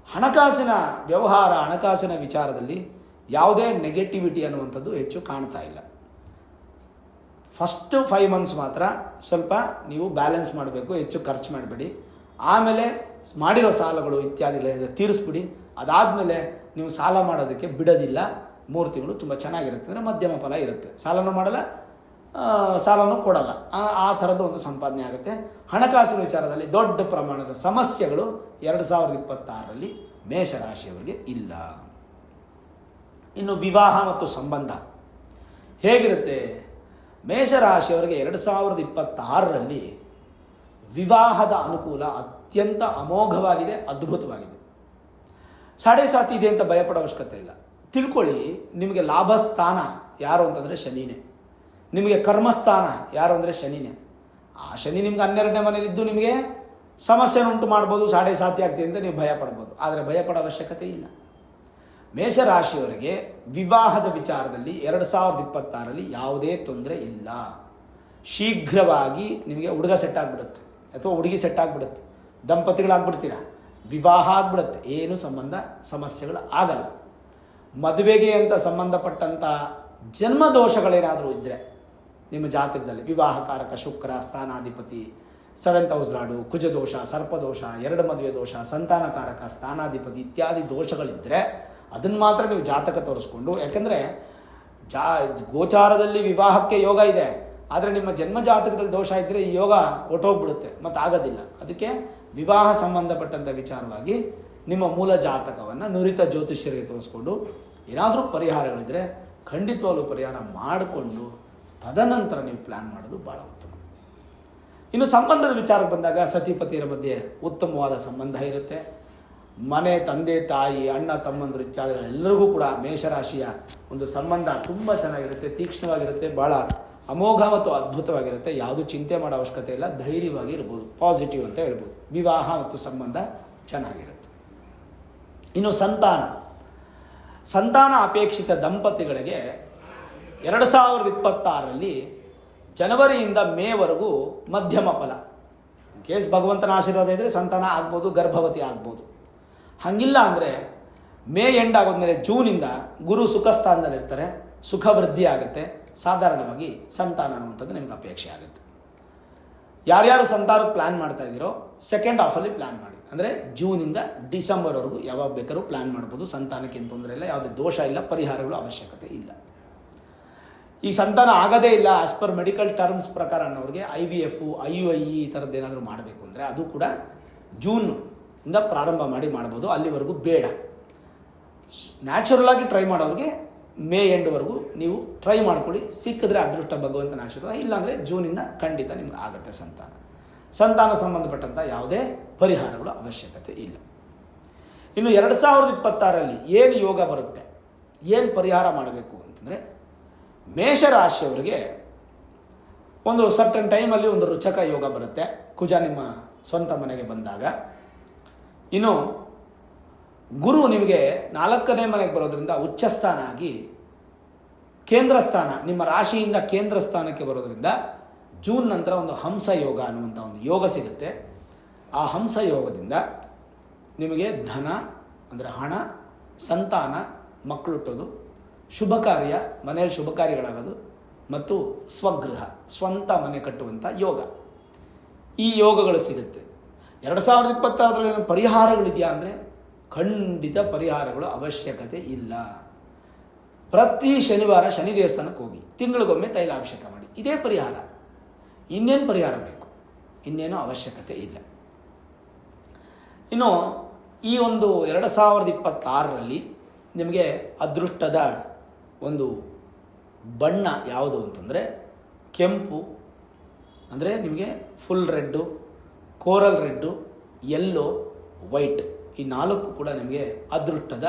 ಹಣಕಾಸಿನ ವ್ಯವಹಾರ, ಹಣಕಾಸಿನ ವಿಚಾರದಲ್ಲಿ ಯಾವುದೇ ನೆಗೆಟಿವಿಟಿ ಅನ್ನುವಂಥದ್ದು ಹೆಚ್ಚು ಕಾಣ್ತಾ ಇಲ್ಲ. ಫಸ್ಟ್ 5 ಮಂತ್ಸ್ ಮಾತ್ರ ಸ್ವಲ್ಪ ನೀವು ಬ್ಯಾಲೆನ್ಸ್ ಮಾಡಬೇಕು, ಹೆಚ್ಚು ಖರ್ಚು ಮಾಡಬೇಡಿ. ಆಮೇಲೆ ಮಾಡಿರೋ ಸಾಲಗಳು ಇತ್ಯಾದಿಗಳ ತೀರಿಸ್ಬಿಡಿ. ಅದಾದಮೇಲೆ ನೀವು ಸಾಲ ಮಾಡೋದಕ್ಕೆ ಬಿಡೋದಿಲ್ಲ. 3 ತಿಂಗಳು ತುಂಬ ಚೆನ್ನಾಗಿರುತ್ತೆ, ಅಂದರೆ ಮಧ್ಯಮ ಫಲ ಇರುತ್ತೆ. ಸಾಲನೂ ಮಾಡಲ್ಲ, ಸಾಲನೂ ಕೊಡಲ್ಲ, ಆ ಥರದ ಒಂದು ಸಂಪಾದನೆ ಆಗುತ್ತೆ. ಹಣಕಾಸಿನ ವಿಚಾರದಲ್ಲಿ ದೊಡ್ಡ ಪ್ರಮಾಣದ ಸಮಸ್ಯೆಗಳು 2026ರಲ್ಲಿ ಮೇಷರಾಶಿಯವರಿಗೆ ಇಲ್ಲ. ಇನ್ನು ವಿವಾಹ ಮತ್ತು ಸಂಬಂಧ ಹೇಗಿರುತ್ತೆ? ಮೇಷರಾಶಿಯವರಿಗೆ 2026ರಲ್ಲಿ ವಿವಾಹದ ಅನುಕೂಲ ಅತ್ಯಂತ ಅಮೋಘವಾಗಿದೆ, ಅದ್ಭುತವಾಗಿದೆ. ಸಾಡೆ ಸಾತಿ ಇದೆ ಅಂತ ಭಯಪಡೋ ಅವಶ್ಯಕತೆ ಇಲ್ಲ. ತಿಳ್ಕೊಳ್ಳಿ, ನಿಮಗೆ ಲಾಭಸ್ಥಾನ ಯಾರು ಅಂತಂದರೆ ಶನಿನೇ. ನಿಮಗೆ ಕರ್ಮಸ್ಥಾನ ಯಾರು ಅಂದರೆ ಶನಿನೇ. ಆ ಶನಿ ನಿಮ್ಗೆ 12ನೇ ಮನೇಲಿದ್ದು ನಿಮಗೆ ಸಮಸ್ಯೆನ ಉಂಟು ಮಾಡ್ಬೋದು, ಸಾಡೆ ಸಾತಿ ಆಗ್ತಿದೆ ಅಂತ ನೀವು ಭಯ ಪಡ್ಬೋದು. ಆದರೆ ಭಯಪಡೋ ಅವಶ್ಯಕತೆ ಇಲ್ಲ. ಮೇಷರಾಶಿಯವರಿಗೆ ವಿವಾಹದ ವಿಚಾರದಲ್ಲಿ 2026ರಲ್ಲಿ ಯಾವುದೇ ತೊಂದರೆ ಇಲ್ಲ. ಶೀಘ್ರವಾಗಿ ನಿಮಗೆ ಹುಡುಗ ಸೆಟ್ ಆಗಿಬಿಡುತ್ತೆ ಅಥವಾ ಹುಡುಗಿ ಸೆಟ್ ಆಗಿಬಿಡುತ್ತೆ, ದಂಪತಿಗಳಾಗ್ಬಿಡ್ತೀರ, ವಿವಾಹ ಆಗ್ಬಿಡುತ್ತೆ, ಏನು ಸಮಸ್ಯೆಗಳು ಆಗಲ್ಲ. ಮದುವೆಗೆ ಅಂತ ಸಂಬಂಧಪಟ್ಟಂಥ ಜನ್ಮದೋಷಗಳೇನಾದರೂ ಇದ್ದರೆ ನಿಮ್ಮ ಜಾತಕದಲ್ಲಿ, ವಿವಾಹಕಾರಕ ಶುಕ್ರ ಸ್ಥಾನಾಧಿಪತಿ, 7th ಹೌಸ್ ಲಾರ್ಡು, ಕುಜದೋಷ, ಸರ್ಪದೋಷ, 2 ಮದುವೆ ದೋಷ, ಸಂತಾನಕಾರಕ ಸ್ಥಾನಾಧಿಪತಿ ಇತ್ಯಾದಿ ದೋಷಗಳಿದ್ದರೆ ಅದನ್ನು ಮಾತ್ರ ನೀವು ಜಾತಕ ತೋರಿಸ್ಕೊಂಡು, ಯಾಕೆಂದರೆ ಗೋಚಾರದಲ್ಲಿ ವಿವಾಹಕ್ಕೆ ಯೋಗ ಇದೆ, ಆದರೆ ನಿಮ್ಮ ಜನ್ಮ ಜಾತಕದಲ್ಲಿ ದೋಷ ಇದ್ದರೆ ಈ ಯೋಗ ಹೊಟ್ಟೋಗ್ಬಿಡುತ್ತೆ, ಮತ್ತು ಆಗೋದಿಲ್ಲ. ಅದಕ್ಕೆ ವಿವಾಹ ಸಂಬಂಧಪಟ್ಟಂಥ ವಿಚಾರವಾಗಿ ನಿಮ್ಮ ಮೂಲ ಜಾತಕವನ್ನು ನುರಿತ ಜ್ಯೋತಿಷ್ಯರಿಗೆ ತೋರಿಸ್ಕೊಂಡು ಏನಾದರೂ ಪರಿಹಾರಗಳಿದ್ದರೆ ಖಂಡಿತವಾಗಲೂ ಪರಿಹಾರ ಮಾಡಿಕೊಂಡು ತದನಂತರ ನೀವು ಪ್ಲ್ಯಾನ್ ಮಾಡೋದು ಭಾಳ ಉತ್ತಮ. ಇನ್ನು ಸಂಬಂಧದ ವಿಚಾರಕ್ಕೆ ಬಂದಾಗ ಸತಿಪತಿಯರ ಮಧ್ಯೆ ಉತ್ತಮವಾದ ಸಂಬಂಧ ಇರುತ್ತೆ. ಮನೆ, ತಂದೆ, ತಾಯಿ, ಅಣ್ಣ, ತಮ್ಮಂದರು ಇತ್ಯಾದಿಗಳೆಲ್ಲರಿಗೂ ಕೂಡ ಮೇಷರಾಶಿಯ ಒಂದು ಸಂಬಂಧ ತುಂಬ ಚೆನ್ನಾಗಿರುತ್ತೆ, ತೀಕ್ಷ್ಣವಾಗಿರುತ್ತೆ, ಭಾಳ ಅಮೋಘ ಮತ್ತು ಅದ್ಭುತವಾಗಿರುತ್ತೆ. ಯಾವುದೂ ಚಿಂತೆ ಮಾಡೋ ಅವಶ್ಯಕತೆ ಇಲ್ಲ, ಧೈರ್ಯವಾಗಿ ಇರ್ಬೋದು, ಪಾಸಿಟಿವ್ ಅಂತ ಹೇಳ್ಬೋದು. ವಿವಾಹ ಮತ್ತು ಸಂಬಂಧ ಚೆನ್ನಾಗಿರುತ್ತೆ. ಇನ್ನು ಸಂತಾನ ಅಪೇಕ್ಷಿತ ದಂಪತಿಗಳಿಗೆ 2026ರಲ್ಲಿ ಜನವರಿಯಿಂದ ಮೇವರೆಗೂ ಮಧ್ಯಮ ಫಲ. ಇನ್ ಕೇಸ್ ಭಗವಂತನ ಆಶೀರ್ವಾದ ಇದ್ದರೆ ಸಂತಾನ ಆಗ್ಬೋದು, ಗರ್ಭವತಿ ಆಗ್ಬೋದು. ಹಾಗಿಲ್ಲ ಅಂದರೆ ಮೇ ಎಂಡ್ ಆಗೋದ್ಮೇಲೆ ಜೂನಿಂದ ಗುರು ಸುಖ ಸ್ಥಾನದಲ್ಲಿರ್ತಾರೆ, ಸುಖ ವೃದ್ಧಿ ಆಗುತ್ತೆ. ಸಾಧಾರಣವಾಗಿ ಸಂತಾನ ಅನ್ನುವಂಥದ್ದು ನಿಮ್ಗೆ ಅಪೇಕ್ಷೆ ಆಗುತ್ತೆ. ಯಾರ್ಯಾರು ಸಂತಾನಕ್ಕೆ ಪ್ಲ್ಯಾನ್ ಮಾಡ್ತಾ ಇದ್ದೀರೋ ಸೆಕೆಂಡ್ ಹಾಫಲ್ಲಿ ಪ್ಲ್ಯಾನ್ ಮಾಡಿ. ಅಂದರೆ ಜೂನಿಂದ ಡಿಸೆಂಬರ್ವರೆಗೂ ಯಾವಾಗ ಬೇಕಾದ್ರೂ ಪ್ಲ್ಯಾನ್ ಮಾಡ್ಬೋದು. ಸಂತಾನಕ್ಕೆ ತೊಂದರೆ ಇಲ್ಲ, ಯಾವುದೇ ದೋಷ ಇಲ್ಲ, ಪರಿಹಾರಗಳು ಅವಶ್ಯಕತೆ ಇಲ್ಲ. ಈ ಸಂತಾನ ಆಗೋದೇ ಇಲ್ಲ ಆಸ್ ಪರ್ ಮೆಡಿಕಲ್ ಟರ್ಮ್ಸ್ ಪ್ರಕಾರ ಅನ್ನೋರಿಗೆ IVF, IUI ಈ ಥರದ್ದು ಏನಾದರೂ ಮಾಡಬೇಕು ಅಂದರೆ ಅದು ಕೂಡ ಜೂನಿಂದ ಪ್ರಾರಂಭ ಮಾಡ್ಬೋದು. ಅಲ್ಲಿವರೆಗೂ ಬೇಡ. ನ್ಯಾಚುರಲ್ ಆಗಿ ಟ್ರೈ ಮಾಡೋರಿಗೆ ಮೇ ಎಂಡ್ವರೆಗೂ ನೀವು ಟ್ರೈ ಮಾಡ್ಕೊಳ್ಳಿ. ಸಿಕ್ಕಿದ್ರೆ ಅದೃಷ್ಟ, ಭಗವಂತನ ಆಶೀರ್ವಾದ. ಇಲ್ಲಾಂದರೆ ಜೂನಿಂದ ಖಂಡಿತ ನಿಮ್ಗೆ ಆಗುತ್ತೆ ಸಂತಾನ ಸಂಬಂಧಪಟ್ಟಂಥ ಯಾವುದೇ ಪರಿಹಾರಗಳು ಅವಶ್ಯಕತೆ ಇಲ್ಲ. ಇನ್ನು 2026ರಲ್ಲಿ ಏನು ಯೋಗ ಬರುತ್ತೆ, ಏನು ಪರಿಹಾರ ಮಾಡಬೇಕು ಅಂತಂದರೆ, ಮೇಷರಾಶಿಯವರಿಗೆ ಒಂದು ಸರ್ಟನ್ ಟೈಮಲ್ಲಿ ಒಂದು ರುಚಕ ಯೋಗ ಬರುತ್ತೆ. ಕುಜ ನಿಮ್ಮ ಸ್ವಂತ ಮನೆಗೆ ಬಂದಾಗ. ಇನ್ನು ಗುರು ನಿಮಗೆ 4ನೇ ಮನೆಗೆ ಬರೋದ್ರಿಂದ ಉಚ್ಚಸ್ಥಾನ ಆಗಿ ಕೇಂದ್ರ ಸ್ಥಾನ, ನಿಮ್ಮ ರಾಶಿಯಿಂದ ಕೇಂದ್ರ ಸ್ಥಾನಕ್ಕೆ ಬರೋದ್ರಿಂದ ಜೂನ್ ನಂತರ ಒಂದು ಹಂಸ ಯೋಗ ಅನ್ನುವಂಥ ಒಂದು ಯೋಗ ಸಿಗುತ್ತೆ. ಆ ಹಂಸ ಯೋಗದಿಂದ ನಿಮಗೆ ಧನ ಅಂದರೆ ಹಣ, ಸಂತಾನ, ಮಕ್ಕಳು ಹುಟ್ಟೋದು, ಶುಭ ಕಾರ್ಯ, ಮನೆಯಲ್ಲಿ ಶುಭ ಕಾರ್ಯಗಳಾಗೋದು ಮತ್ತು ಸ್ವಗೃಹ, ಸ್ವಂತ ಮನೆ ಕಟ್ಟುವಂಥ ಯೋಗ, ಈ ಯೋಗಗಳು ಸಿಗುತ್ತೆ. 2026ರಲ್ಲಿ ಏನು ಪರಿಹಾರಗಳಿದೆಯಾ ಅಂದರೆ ಖಂಡಿತ ಪರಿಹಾರಗಳು ಅವಶ್ಯಕತೆ ಇಲ್ಲ. ಪ್ರತಿ ಶನಿವಾರ ಶನಿ ದೇವಸ್ಥಾನಕ್ಕೆ ಹೋಗಿ ತಿಂಗಳಿಗೊಮ್ಮೆ ತೈಲಾಭಿಷೇಕ ಮಾಡಿ, ಇದೇ ಪರಿಹಾರ. ಇನ್ನೇನು ಪರಿಹಾರ ಬೇಕು? ಇನ್ನೇನು ಅವಶ್ಯಕತೆ ಇಲ್ಲ. ಇನ್ನು ಈ ಒಂದು 2026ರಲ್ಲಿ ನಿಮಗೆ ಅದೃಷ್ಟದ ಒಂದು ಬಣ್ಣ ಯಾವುದು ಅಂತಂದರೆ ಕೆಂಪು, ಅಂದರೆ ನಿಮಗೆ full red, coral red, yellow, white, ಈ 4 ಕೂಡ ನಿಮಗೆ ಅದೃಷ್ಟದ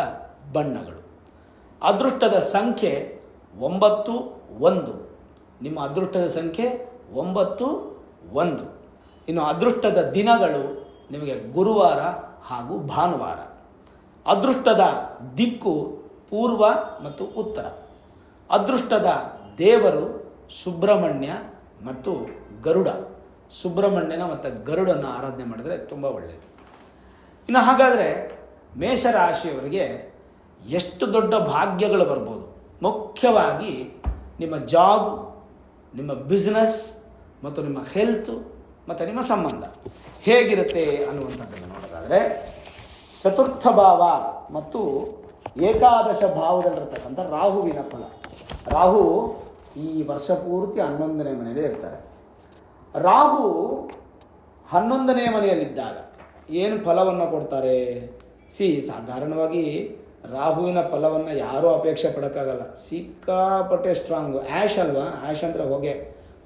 ಬಣ್ಣಗಳು. ಅದೃಷ್ಟದ ಸಂಖ್ಯೆ 91. ನಿಮ್ಮ ಅದೃಷ್ಟದ ಸಂಖ್ಯೆ 91. ಇನ್ನು ಅದೃಷ್ಟದ ದಿನಗಳು ನಿಮಗೆ ಗುರುವಾರ ಹಾಗೂ ಭಾನುವಾರ. ಅದೃಷ್ಟದ ದಿಕ್ಕು ಪೂರ್ವ ಮತ್ತು ಉತ್ತರ. ಅದೃಷ್ಟದ ದೇವರು ಸುಬ್ರಹ್ಮಣ್ಯ ಮತ್ತು ಗರುಡ. ಸುಬ್ರಹ್ಮಣ್ಯನ ಮತ್ತು ಗರುಡನ್ನು ಆರಾಧನೆ ಮಾಡಿದರೆ ತುಂಬ ಒಳ್ಳೆಯದು. ಇನ್ನು ಹಾಗಾದರೆ ಮೇಷರಾಶಿಯವರಿಗೆ ಎಷ್ಟು ದೊಡ್ಡ ಭಾಗ್ಯಗಳು ಬರ್ಬೋದು? ಮುಖ್ಯವಾಗಿ ನಿಮ್ಮ ಜಾಬ್, ನಿಮ್ಮ ಬಿಸ್ನೆಸ್ ಮತ್ತು ನಿಮ್ಮ ಹೆಲ್ತು ಮತ್ತು ನಿಮ್ಮ ಸಂಬಂಧ ಹೇಗಿರುತ್ತೆ ಅನ್ನುವಂಥದ್ದನ್ನು ನೋಡೋದಾದರೆ, ಚತುರ್ಥ ಭಾವ ಮತ್ತು ಏಕಾದಶ ಭಾವದಲ್ಲಿರ್ತಕ್ಕಂಥ ರಾಹುವಿನ ಫಲ. ರಾಹು ಈ ವರ್ಷ ಪೂರ್ತಿ 11ನೇ ಮನೆಯಲ್ಲೇ ಇರ್ತಾರೆ. ರಾಹು 11ನೇ ಮನೆಯಲ್ಲಿದ್ದಾಗ ಏನು ಫಲವನ್ನು ಕೊಡ್ತಾರೆ? ಸಾಧಾರಣವಾಗಿ ರಾಹುವಿನ ಫಲವನ್ನು ಯಾರೂ ಅಪೇಕ್ಷೆ ಪಡೋಕ್ಕಾಗಲ್ಲ. ಸಿಕ್ಕಾಪಟ್ಟೆ ಸ್ಟ್ರಾಂಗು. ಆ್ಯಶ್ ಅಲ್ವಾ? ಆ್ಯಶ್ ಅಂದರೆ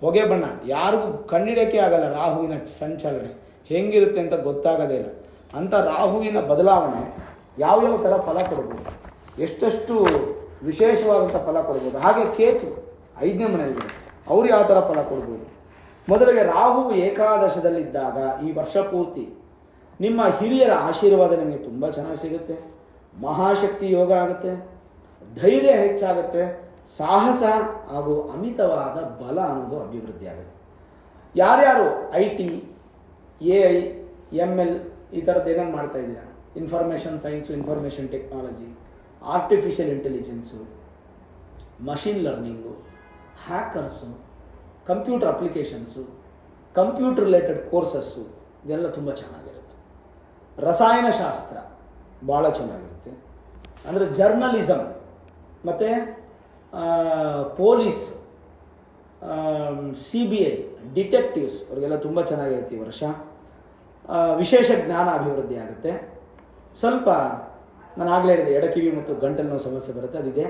ಹೊಗೆ ಬಣ್ಣ. ಯಾರಿಗೂ ಕಂಡಿಡಿಯೋಕ್ಕೆ ಆಗಲ್ಲ ರಾಹುವಿನ ಸಂಚಲನೆ ಹೆಂಗಿರುತ್ತೆ ಅಂತ ಗೊತ್ತಾಗೋದೇ ಇಲ್ಲ. ಅಂಥ ರಾಹುವಿನ ಬದಲಾವಣೆ ಯಾವ್ಯಾವ ಥರ ಫಲ ಕೊಡ್ಬೋದು, ಎಷ್ಟೆಷ್ಟು ವಿಶೇಷವಾದಂಥ ಫಲ ಕೊಡ್ಬೋದು. ಹಾಗೆ ಕೇತು 5ನೇ ಮನೆಯಲ್ಲಿ ಅವ್ರು ಯಾವ ಥರ ಫಲ ಕೊಡ್ಬೋದು? ಮೊದಲಿಗೆ ರಾಹು ಏಕಾದಶದಲ್ಲಿದ್ದಾಗ ಈ ವರ್ಷ ಪೂರ್ತಿ ನಿಮ್ಮ ಹಿರಿಯರ ಆಶೀರ್ವಾದ ನಿಮಗೆ ತುಂಬ ಚೆನ್ನಾಗಿ ಸಿಗುತ್ತೆ. ಮಹಾಶಕ್ತಿ ಯೋಗ ಆಗುತ್ತೆ, ಧೈರ್ಯ ಹೆಚ್ಚಾಗುತ್ತೆ, ಸಾಹಸ ಹಾಗೂ ಅಮಿತವಾದ ಬಲ ಅನ್ನೋದು ಅಭಿವೃದ್ಧಿ ಆಗುತ್ತೆ. ಯಾರ್ಯಾರು IT, AI, ML ಈ ಥರದ್ದು ಏನೇನು ಮಾಡ್ತಾ ಇದ್ದೀರಾ, information science, information technology, artificial intelligence, machine learning, hackers, computer applications, computer related courses, ಇದೆಲ್ಲ ತುಂಬ ಚೆನ್ನಾಗಿರುತ್ತೆ. ರಸಾಯನಶಾಸ್ತ್ರ ಭಾಳ ಚೆನ್ನಾಗಿರುತ್ತೆ. ಅಂದರೆ ಜರ್ನಲಿಸಮ್ ಮತ್ತು ಪೊಲೀಸ್, CBI, ಡಿಟೆಕ್ಟಿವ್ಸ್ ಅವ್ರಿಗೆಲ್ಲ ತುಂಬ ಚೆನ್ನಾಗಿರುತ್ತೆ ಈ ವರ್ಷ. ವಿಶೇಷ ಜ್ಞಾನ ಅಭಿವೃದ್ಧಿ ಆಗುತ್ತೆ. ಸ್ವಲ್ಪ ನಾನು ಆಗಲೇ ಹೇಳಿದೆ ಎಡಕಿವಿ ಮತ್ತು ಗಂಟಲು ನೋವು ಸಮಸ್ಯೆ ಬರುತ್ತೆ, ಅದಿದೆ.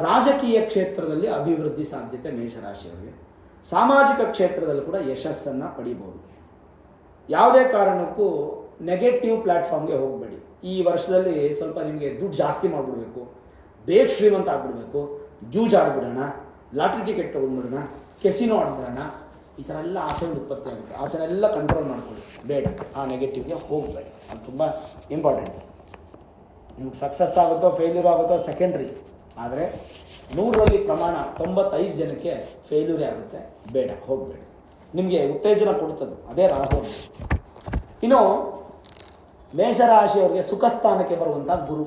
ರಾಜಕೀಯ ಕ್ಷೇತ್ರದಲ್ಲಿ ಅಭಿವೃದ್ಧಿ ಸಾಧ್ಯತೆ ಮೇಷರಾಶಿಯವರಿಗೆ. ಸಾಮಾಜಿಕ ಕ್ಷೇತ್ರದಲ್ಲಿ ಕೂಡ ಯಶಸ್ಸನ್ನು ಪಡಿಬೋದು. ಯಾವುದೇ ಕಾರಣಕ್ಕೂ ನೆಗೆಟಿವ್ ಪ್ಲ್ಯಾಟ್ಫಾರ್ಮ್ಗೆ ಹೋಗಬೇಡಿ. ಈ ವರ್ಷದಲ್ಲಿ ಸ್ವಲ್ಪ ನಿಮಗೆ ದುಡ್ಡು ಜಾಸ್ತಿ ಮಾಡಿಬಿಡ್ಬೇಕು, ಬೇಗ ಶ್ರೀಮಂತ ಆಗಿಬಿಡ್ಬೇಕು, ಜೂಜ್ ಆಡ್ಬಿಡೋಣ, ಲಾಟ್ರಿ ಟಿಕೆಟ್ ತೊಗೊಂಡ್ಬಿಡೋಣ, ಕೆಸಿನೋ ಆಡ್ಬಿಡೋಣ, ಈ ಥರ ಎಲ್ಲ ಆಸೆಗಳು ಉತ್ಪತ್ತಿ ಆಗುತ್ತೆ. ಆಸೆನೆಲ್ಲ ಕಂಟ್ರೋಲ್ ಮಾಡ್ಕೊಳ್ಳಿ, ಬೇಡ, ಆ ನೆಗೆಟಿವ್ಗೆ ಹೋಗಬೇಡಿ. ಅದು ತುಂಬ ಇಂಪಾರ್ಟೆಂಟ್. ನಿಮ್ಗೆ ಸಕ್ಸಸ್ ಆಗುತ್ತೋ ಫೇಲ್ಯೂರ್ ಆಗುತ್ತೋ ಸೆಕೆಂಡ್ರಿ, ಆದರೆ 100ರಲ್ಲಿ ಪ್ರಮಾಣ 95 ಜನಕ್ಕೆ ಫೇಲ್ಯೂರೇ ಆಗುತ್ತೆ. ಬೇಡ, ಹೋಗಬೇಡಿ. ನಿಮಗೆ ಉತ್ತೇಜನ ಕೊಡ್ತದೆ, ಅದೇ ರಾಹು. ಇನ್ನು ಮೇಷರಾಶಿಯವರಿಗೆ ಸುಖಸ್ಥಾನಕ್ಕೆ ಬರುವಂಥ ಗುರು.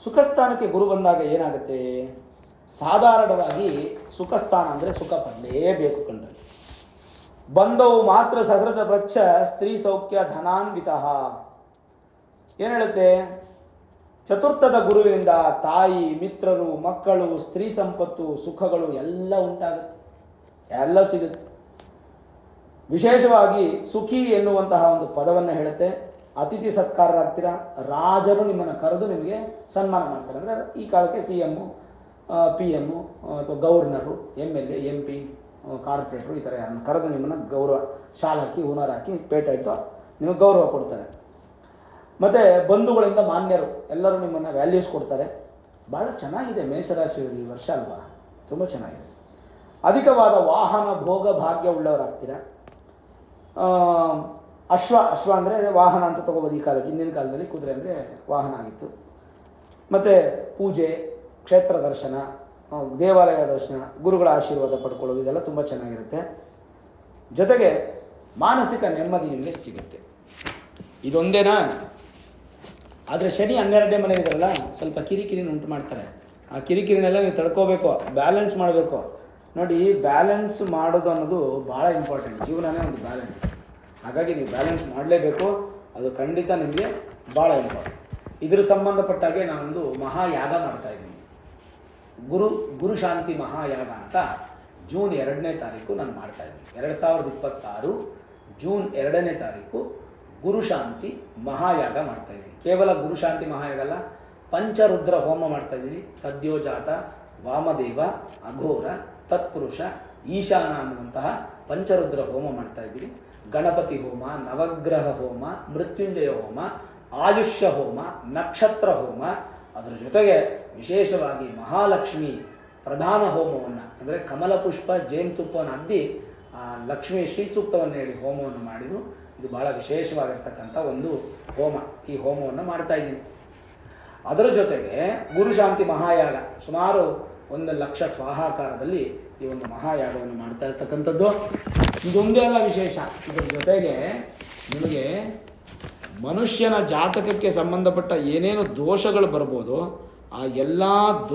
ಸುಖಸ್ಥಾನಕ್ಕೆ ಗುರು ಬಂದಾಗ ಏನಾಗುತ್ತೆ? ಸಾಧಾರಣವಾಗಿ ಸುಖಸ್ಥಾನ ಅಂದರೆ ಸುಖ ಪಡಲೇಬೇಕು ಕಂಡ್ರೆ. ಬಂದವು ಮಾತ್ರ ಸಹೃದ ವೃಕ್ಷ ಸ್ತ್ರೀ ಸೌಖ್ಯ ಧನಾನ್ವಿತ. ಏನು ಹೇಳುತ್ತೆ? ಚತುರ್ಥದ ಗುರುವಿನಿಂದ ತಾಯಿ, ಮಿತ್ರರು, ಮಕ್ಕಳು, ಸ್ತ್ರೀ ಸಂಪತ್ತು, ಸುಖಗಳು ಎಲ್ಲ ಉಂಟಾಗುತ್ತೆ, ಎಲ್ಲ ಸಿಗುತ್ತೆ. ವಿಶೇಷವಾಗಿ ಸುಖಿ ಎನ್ನುವಂತಹ ಒಂದು ಪದವನ್ನು ಹೇಳುತ್ತೆ. ಅತಿಥಿ ಸತ್ಕಾರರಾಗ್ತೀರಾ. ರಾಜರು ನಿಮ್ಮನ್ನು ಕರೆದು ನಿಮಗೆ ಸನ್ಮಾನ ಮಾಡ್ತಾರೆ. ಅಂದರೆ ಈ ಕಾಲಕ್ಕೆ CM, PM ಅಥವಾ ಗವರ್ನರು, MLA, MP, ಕಾರ್ಪೊರೇಟ್ರು ಈ ಥರ ಯಾರನ್ನು ಕರೆದು ನಿಮ್ಮನ್ನು ಗೌರವ ಶಾಲ್ ಹಾಕಿ, ಹೂನಾರ್ ಹಾಕಿ, ಪೇಟೆ ಇಟ್ಟು ನಿಮಗೆ ಗೌರವ ಕೊಡ್ತಾರೆ. ಮತ್ತು ಬಂಧುಗಳಿಂದ ಮಾನ್ಯರು ಎಲ್ಲರೂ ನಿಮ್ಮನ್ನು ವ್ಯಾಲ್ಯೂಸ್ ಕೊಡ್ತಾರೆ. ಭಾಳ ಚೆನ್ನಾಗಿದೆ ಮೇಷರಾಶಿ ಈ ವರ್ಷ ಅಲ್ವಾ? ತುಂಬ ಚೆನ್ನಾಗಿದೆ. ಅಧಿಕವಾದ ವಾಹನ ಭೋಗ ಭಾಗ್ಯ ಉಳ್ಳವರಾಗ್ತೀರ. ಅಶ್ವ ಅಂದರೆ ವಾಹನ ಅಂತ ತೊಗೋಬೋದು ಈ ಕಾಲಕ್ಕೆ. ಹಿಂದಿನ ಕಾಲದಲ್ಲಿ ಕುದುರೆ ಅಂದರೆ ವಾಹನ ಆಗಿತ್ತು. ಮತ್ತು ಪೂಜೆ, ಕ್ಷೇತ್ರ ದರ್ಶನ, ದೇವಾಲಯಗಳ ದರ್ಶನ, ಗುರುಗಳ ಆಶೀರ್ವಾದ ಪಡ್ಕೊಳ್ಳೋದು, ಇದೆಲ್ಲ ತುಂಬ ಚೆನ್ನಾಗಿರುತ್ತೆ. ಜೊತೆಗೆ ಮಾನಸಿಕ ನೆಮ್ಮದಿ ನಿಮಗೆ ಸಿಗುತ್ತೆ. ಇದೊಂದೇನಾ? ಆದರೆ ಶನಿ 12ನೇ ಮನೆಗಿದ್ದಾರಲ್ಲ, ಸ್ವಲ್ಪ ಕಿರಿಕಿರಿನ ಉಂಟು ಮಾಡ್ತಾರೆ. ಆ ಕಿರಿಕಿರಿನೆಲ್ಲ ನೀವು ತಡ್ಕೋಬೇಕು, ಬ್ಯಾಲೆನ್ಸ್ ಮಾಡಬೇಕು. ನೋಡಿ, ಬ್ಯಾಲೆನ್ಸ್ ಮಾಡೋದು ಅನ್ನೋದು ಭಾಳ ಇಂಪಾರ್ಟೆಂಟ್. ಜೀವನನೇ ಒಂದು ಬ್ಯಾಲೆನ್ಸ್. ಹಾಗಾಗಿ ನೀವು ಬ್ಯಾಲೆನ್ಸ್ ಮಾಡಲೇಬೇಕು. ಅದು ಖಂಡಿತ ನಿಮಗೆ ಭಾಳ ಇಂಪಾರ್ಟೆಂಟ್. ಇದ್ರ ಸಂಬಂಧಪಟ್ಟಾಗೆ ನಾನೊಂದು ಮಹಾಯಾಗ ಮಾಡ್ತಾ ಇದ್ದೀನಿ. ಗುರು ಶಾಂತಿ ಮಹಾಯಾಗ ಅಂತ ಜೂನ್ 2ನೇ ತಾರೀಕು ನಾನು ಮಾಡ್ತಾ ಇದ್ದೀನಿ. 2026 ಜೂನ್ 2ನೇ ತಾರೀಕು ಗುರುಶಾಂತಿ ಮಹಾಯಾಗ ಮಾಡ್ತಾ ಇದ್ದೀನಿ. ಕೇವಲ ಗುರುಶಾಂತಿ ಮಹಾಯಾಗ ಅಲ್ಲ, ಪಂಚರುದ್ರ ಹೋಮ ಮಾಡ್ತಾ ಇದ್ದೀನಿ. ಸದ್ಯೋಜಾತ, ವಾಮದೇವ, ಅಘೋರ, ತತ್ಪುರುಷ, ಈಶಾನ ಅನ್ನುವಂತಹ ಪಂಚರುದ್ರ ಹೋಮ ಮಾಡ್ತಾ ಇದ್ದೀನಿ. ಗಣಪತಿ ಹೋಮ, ನವಗ್ರಹ ಹೋಮ, ಮೃತ್ಯುಂಜಯ ಹೋಮ, ಆಯುಷ್ಯ ಹೋಮ, ನಕ್ಷತ್ರ ಹೋಮ, ಅದರ ಜೊತೆಗೆ ವಿಶೇಷವಾಗಿ ಮಹಾಲಕ್ಷ್ಮಿ ಪ್ರಧಾನ ಹೋಮವನ್ನು, ಅಂದರೆ ಕಮಲ ಪುಷ್ಪ, ಜೇನುತುಪ್ಪವನ್ನು ಅದ್ದಿ ಆ ಲಕ್ಷ್ಮೀ ಶ್ರೀ ಸೂಕ್ತವನ್ನು ಹೇಳಿ ಹೋಮವನ್ನು ಮಾಡಿದ್ದು. ಇದು ಬಹಳ ವಿಶೇಷವಾಗಿರ್ತಕ್ಕಂಥ ಒಂದು ಹೋಮ. ಈ ಹೋಮವನ್ನು ಮಾಡ್ತಾ ಇದ್ದೀನಿ. ಅದರ ಜೊತೆಗೆ ಗುರುಶಾಂತಿ ಮಹಾಯಾಗ ಸುಮಾರು 1 ಲಕ್ಷ ಸ್ವಾಹಾಕಾರದಲ್ಲಿ ಈ ಒಂದು ಮಹಾಯಾಗವನ್ನು ಮಾಡ್ತಾ ಇರ್ತಕ್ಕಂಥದ್ದು. ಇದೊಂದೇ ಅಲ್ಲ ವಿಶೇಷ. ಇದರ ಜೊತೆಗೆ ನಿಮಗೆ ಮನುಷ್ಯನ ಜಾತಕಕ್ಕೆ ಸಂಬಂಧಪಟ್ಟ ಏನೇನು ದೋಷಗಳು ಬರ್ಬೋದು ಆ ಎಲ್ಲ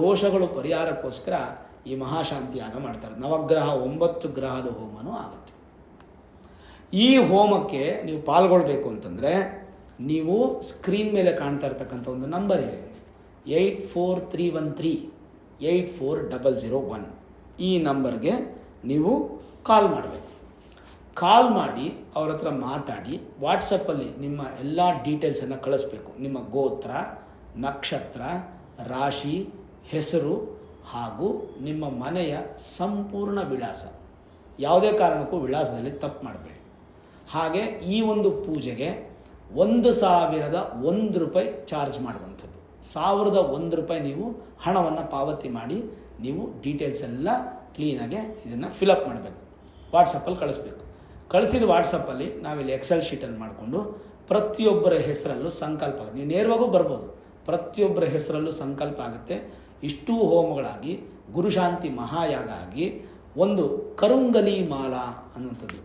ದೋಷಗಳು ಪರಿಹಾರಕ್ಕೋಸ್ಕರ ಈ ಮಹಾಶಾಂತಿ ಯಾಗ ಮಾಡ್ತಾರೆ. ನವಗ್ರಹ 9 ಗ್ರಹದ ಹೋಮನೂ ಆಗುತ್ತೆ. ಈ ಹೋಮಕ್ಕೆ ನೀವು ಪಾಲ್ಗೊಳ್ಬೇಕು ಅಂತಂದರೆ ನೀವು ಸ್ಕ್ರೀನ್ ಮೇಲೆ ಕಾಣ್ತಾ ಇರ್ತಕ್ಕಂಥ ಒಂದು ನಂಬರ್ ಇದೆ 8431384001 ಈ ನಂಬರ್ಗೆ ನೀವು ಕಾಲ್ ಮಾಡಬೇಕು. ಕಾಲ್ ಮಾಡಿ ಅವ್ರ ಹತ್ರ ಮಾತಾಡಿ ವಾಟ್ಸಪ್ಪಲ್ಲಿ ನಿಮ್ಮ ಎಲ್ಲ ಡೀಟೇಲ್ಸನ್ನು ಕಳಿಸ್ಬೇಕು. ನಿಮ್ಮ ಗೋತ್ರ, ನಕ್ಷತ್ರ, ರಾಶಿ, ಹೆಸರು ಹಾಗೂ ನಿಮ್ಮ ಮನೆಯ ಸಂಪೂರ್ಣ ವಿಳಾಸ. ಯಾವುದೇ ಕಾರಣಕ್ಕೂ ವಿಳಾಸದಲ್ಲಿ ತಪ್ಪು ಮಾಡಬೇಡಿ. ಹಾಗೆ ಈ ಒಂದು ಪೂಜೆಗೆ 1001 ರೂಪಾಯಿ ಚಾರ್ಜ್ ಮಾಡುವಂಥದ್ದು. 1001 ರೂಪಾಯಿ ನೀವು ಹಣವನ್ನು ಪಾವತಿ ಮಾಡಿ ನೀವು ಡೀಟೇಲ್ಸ್ ಎಲ್ಲ ಕ್ಲೀನಾಗೆ ಇದನ್ನು ಫಿಲಪ್ ಮಾಡಬೇಕು. ವಾಟ್ಸಪ್ಪಲ್ಲಿ ಕಳಿಸ್ಬೇಕು. ಕಳಿಸಿದ ವಾಟ್ಸಪ್ಪಲ್ಲಿ ನಾವಿಲ್ಲಿ ಎಕ್ಸೆಲ್ ಶೀಟನ್ನು ಮಾಡಿಕೊಂಡು ಪ್ರತಿಯೊಬ್ಬರ ಹೆಸರಲ್ಲೂ ಸಂಕಲ್ಪ ಆಗುತ್ತೆ. ನೀವು ನೇರವಾಗೂ ಬರ್ಬೋದು. ಪ್ರತಿಯೊಬ್ಬರ ಹೆಸರಲ್ಲೂ ಸಂಕಲ್ಪ ಆಗುತ್ತೆ. ಇಷ್ಟೂ ಹೋಮಗಳಾಗಿ ಗುರುಶಾಂತಿ ಮಹಾಯಾಗ ಆಗಿ ಒಂದು ಕರುಂಗಲಿ ಮಾಲ ಅನ್ನುವಂಥದ್ದು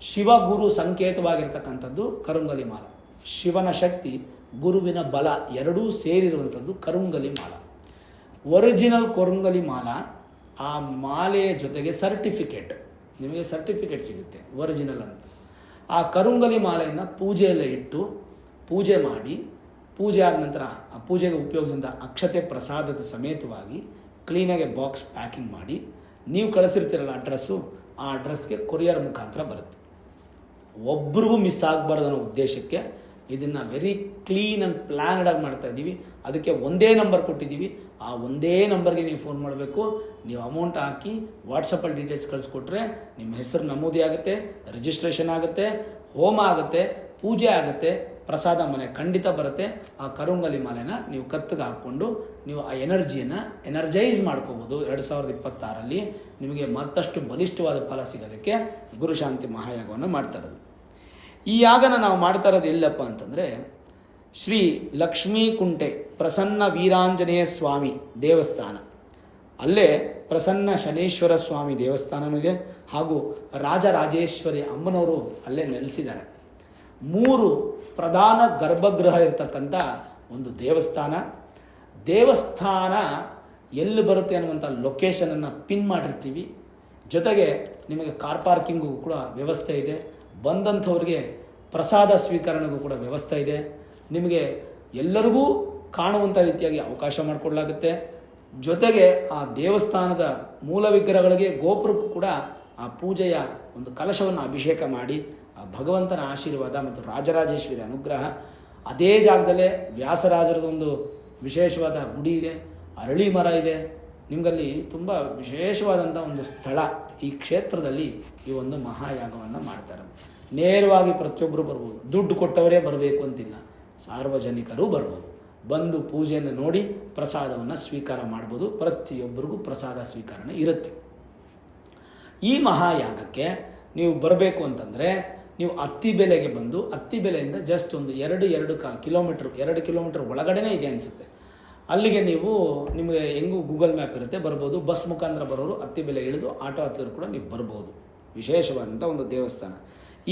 ಶಿವಗುರು ಸಂಕೇತವಾಗಿರ್ತಕ್ಕಂಥದ್ದು ಕರುಂಗಲಿ ಮಾಲ. ಶಿವನ ಶಕ್ತಿ, ಗುರುವಿನ ಬಲ ಎರಡೂ ಸೇರಿರುವಂಥದ್ದು ಕರುಂಗಲಿ ಮಾಲ. ಒರಿಜಿನಲ್ ಕರುಂಗಲಿ ಮಾಲ, ಆ ಮಾಲೆಯ ಜೊತೆಗೆ ಸರ್ಟಿಫಿಕೇಟ್, ನಿಮಗೆ ಸರ್ಟಿಫಿಕೇಟ್ ಸಿಗುತ್ತೆ ಒರಿಜಿನಲ್ ಅಂತ. ಆ ಕರುಂಗಲಿ ಮಾಲೆಯನ್ನು ಪೂಜೆಯಲ್ಲೇ ಇಟ್ಟು ಪೂಜೆ ಮಾಡಿ, ಪೂಜೆ ಆದ ನಂತರ ಆ ಪೂಜೆಗೆ ಉಪಯೋಗಿಸಿದ ಅಕ್ಷತೆ ಪ್ರಸಾದದ ಸಮೇತವಾಗಿ ಕ್ಲೀನಾಗಿ ಬಾಕ್ಸ್ ಪ್ಯಾಕಿಂಗ್ ಮಾಡಿ ನೀವು ಕಳಿಸಿರ್ತೀರಲ್ಲ ಅಡ್ರೆಸ್ಸು, ಆ ಅಡ್ರೆಸ್ಗೆ ಕೊರಿಯರ್ ಮುಖಾಂತರ ಬರುತ್ತೆ. ಒಬ್ರಿಗೂ ಮಿಸ್ ಆಗಬಾರ್ದು ಅನ್ನೋ ಉದ್ದೇಶಕ್ಕೆ ಇದನ್ನು ವೆರಿ ಕ್ಲೀನ್ ಆ್ಯಂಡ್ ಪ್ಲ್ಯಾನ್ಡಾಗಿ ಮಾಡ್ತಾ ಇದ್ದೀವಿ. ಅದಕ್ಕೆ ಒಂದೇ ನಂಬರ್ ಕೊಟ್ಟಿದ್ದೀವಿ. ಆ ಒಂದೇ ನಂಬರ್ಗೆ ನೀವು ಫೋನ್ ಮಾಡಬೇಕು. ನೀವು ಅಮೌಂಟ್ ಹಾಕಿ ವಾಟ್ಸಪ್ಪಲ್ಲಿ ಡೀಟೇಲ್ಸ್ ಕಳಿಸ್ಕೊಟ್ರೆ ನಿಮ್ಮ ಹೆಸರು ನಮೂದಿ ಆಗುತ್ತೆ, ರಿಜಿಸ್ಟ್ರೇಷನ್ ಆಗುತ್ತೆ, ಹೋಮ ಆಗುತ್ತೆ, ಪೂಜೆ ಆಗುತ್ತೆ, ಪ್ರಸಾದ ಮನೆ ಖಂಡಿತ ಬರುತ್ತೆ. ಆ ಕರುಂಗಲಿ ಮಾಲೆನ ನೀವು ಕತ್ತಿಗೆ ಹಾಕ್ಕೊಂಡು ನೀವು ಆ ಎನರ್ಜಿಯನ್ನು ಎನರ್ಜೈಸ್ ಮಾಡ್ಕೋಬೋದು. 2026ರಲ್ಲಿ ನಿಮಗೆ ಮತ್ತಷ್ಟು ಬಲಿಷ್ಠವಾದ ಫಲ ಸಿಗೋದಕ್ಕೆ ಗುರುಶಾಂತಿ ಮಹಾಯಾಗವನ್ನು ಮಾಡ್ತಾ ಇರೋದು. ಈ ಯಾಗನ ನಾವು ಮಾಡ್ತಾ ಇರೋದು ಎಲ್ಲಪ್ಪ ಅಂತಂದರೆ ಶ್ರೀ ಲಕ್ಷ್ಮೀಕುಂಟೆ ಪ್ರಸನ್ನ ವೀರಾಂಜನೇಯ ಸ್ವಾಮಿ ದೇವಸ್ಥಾನ, ಅಲ್ಲೇ ಪ್ರಸನ್ನ ಶನೇಶ್ವರ ಸ್ವಾಮಿ ದೇವಸ್ಥಾನವೂ ಇದೆ, ಹಾಗೂ ರಾಜರಾಜೇಶ್ವರಿ ಅಮ್ಮನವರು ಅಲ್ಲೇ ನೆಲೆಸಿದ್ದಾರೆ. 3 ಪ್ರಧಾನ ಗರ್ಭಗೃಹ ಇರತಕ್ಕಂಥ ಒಂದು ದೇವಸ್ಥಾನ. ದೇವಸ್ಥಾನ ಎಲ್ಲಿ ಬರುತ್ತೆ ಅನ್ನುವಂಥ ಲೊಕೇಶನನ್ನು ಪಿನ್ ಮಾಡಿರ್ತೀವಿ. ಜೊತೆಗೆ ನಿಮಗೆ ಕಾರ್ ಪಾರ್ಕಿಂಗು ಕೂಡ ವ್ಯವಸ್ಥೆ ಇದೆ. ಬಂದಂಥವ್ರಿಗೆ ಪ್ರಸಾದ ಸ್ವೀಕರಣೆಗೂ ಕೂಡ ವ್ಯವಸ್ಥೆ ಇದೆ. ನಿಮಗೆ ಎಲ್ಲರಿಗೂ ಕಾಣುವಂಥ ರೀತಿಯಾಗಿ ಅವಕಾಶ ಮಾಡಿಕೊಡಲಾಗುತ್ತೆ. ಜೊತೆಗೆ ಆ ದೇವಸ್ಥಾನದ ಮೂಲ ವಿಗ್ರಹಗಳಿಗೆ ಗೋಪುರಕ್ಕೂ ಕೂಡ ಆ ಪೂಜೆಯ ಒಂದು ಕಲಶವನ್ನು ಅಭಿಷೇಕ ಮಾಡಿ ಆ ಭಗವಂತನ ಆಶೀರ್ವಾದ ಮತ್ತು ರಾಜರಾಜೇಶ್ವರಿ ಅನುಗ್ರಹ. ಅದೇ ಜಾಗದಲ್ಲೇ ವ್ಯಾಸರಾಜರದೊಂದು ವಿಶೇಷವಾದ ಗುಡಿ ಇದೆ, ಅರಳಿ ಮರ ಇದೆ. ನಿಮಗಲ್ಲಿ ತುಂಬ ವಿಶೇಷವಾದಂಥ ಒಂದು ಸ್ಥಳ. ಈ ಕ್ಷೇತ್ರದಲ್ಲಿ ಈ ಒಂದು ಮಹಾಯಾಗವನ್ನು ಮಾಡ್ತಾರೆ. ನೇರವಾಗಿ ಪ್ರತಿಯೊಬ್ಬರು ಬರ್ಬೋದು, ದುಡ್ಡು ಕೊಟ್ಟವರೇ ಬರಬೇಕು ಅಂತಿಲ್ಲ, ಸಾರ್ವಜನಿಕರು ಬರ್ಬೋದು. ಬಂದು ಪೂಜೆಯನ್ನು ನೋಡಿ ಪ್ರಸಾದವನ್ನು ಸ್ವೀಕಾರ ಮಾಡ್ಬೋದು. ಪ್ರತಿಯೊಬ್ಬರಿಗೂ ಪ್ರಸಾದ ಸ್ವೀಕರಣೆ ಇರುತ್ತೆ. ಈ ಮಹಾಯಾಗಕ್ಕೆ ನೀವು ಬರಬೇಕು ಅಂತಂದರೆ ನೀವು ಅತ್ತಿಬೆಲೆಗೆ ಬಂದು, ಅತ್ತಿಬೆಲೆಯಿಂದ ಜಸ್ಟ್ ಒಂದು 2.25 ಕಿಲೋಮೀಟ್ರ್, 2 ಕಿಲೋಮೀಟ್ರ್ ಒಳಗಡೆನೇ ಇದೆ ಅನಿಸುತ್ತೆ. ಅಲ್ಲಿಗೆ ನೀವು ನಿಮಗೆ ಹೆಂಗೂ ಗೂಗಲ್ ಮ್ಯಾಪ್ ಇರುತ್ತೆ, ಬರ್ಬೋದು. ಬಸ್ ಮುಖಾಂತರ ಬರೋರು ಅತ್ತಿಬೆಲೆ ಇಳಿದು ಆಟೋ ಹತ್ತಿದ್ರು ಕೂಡ ನೀವು ಬರ್ಬೋದು. ವಿಶೇಷವಾದಂಥ ಒಂದು ದೇವಸ್ಥಾನ.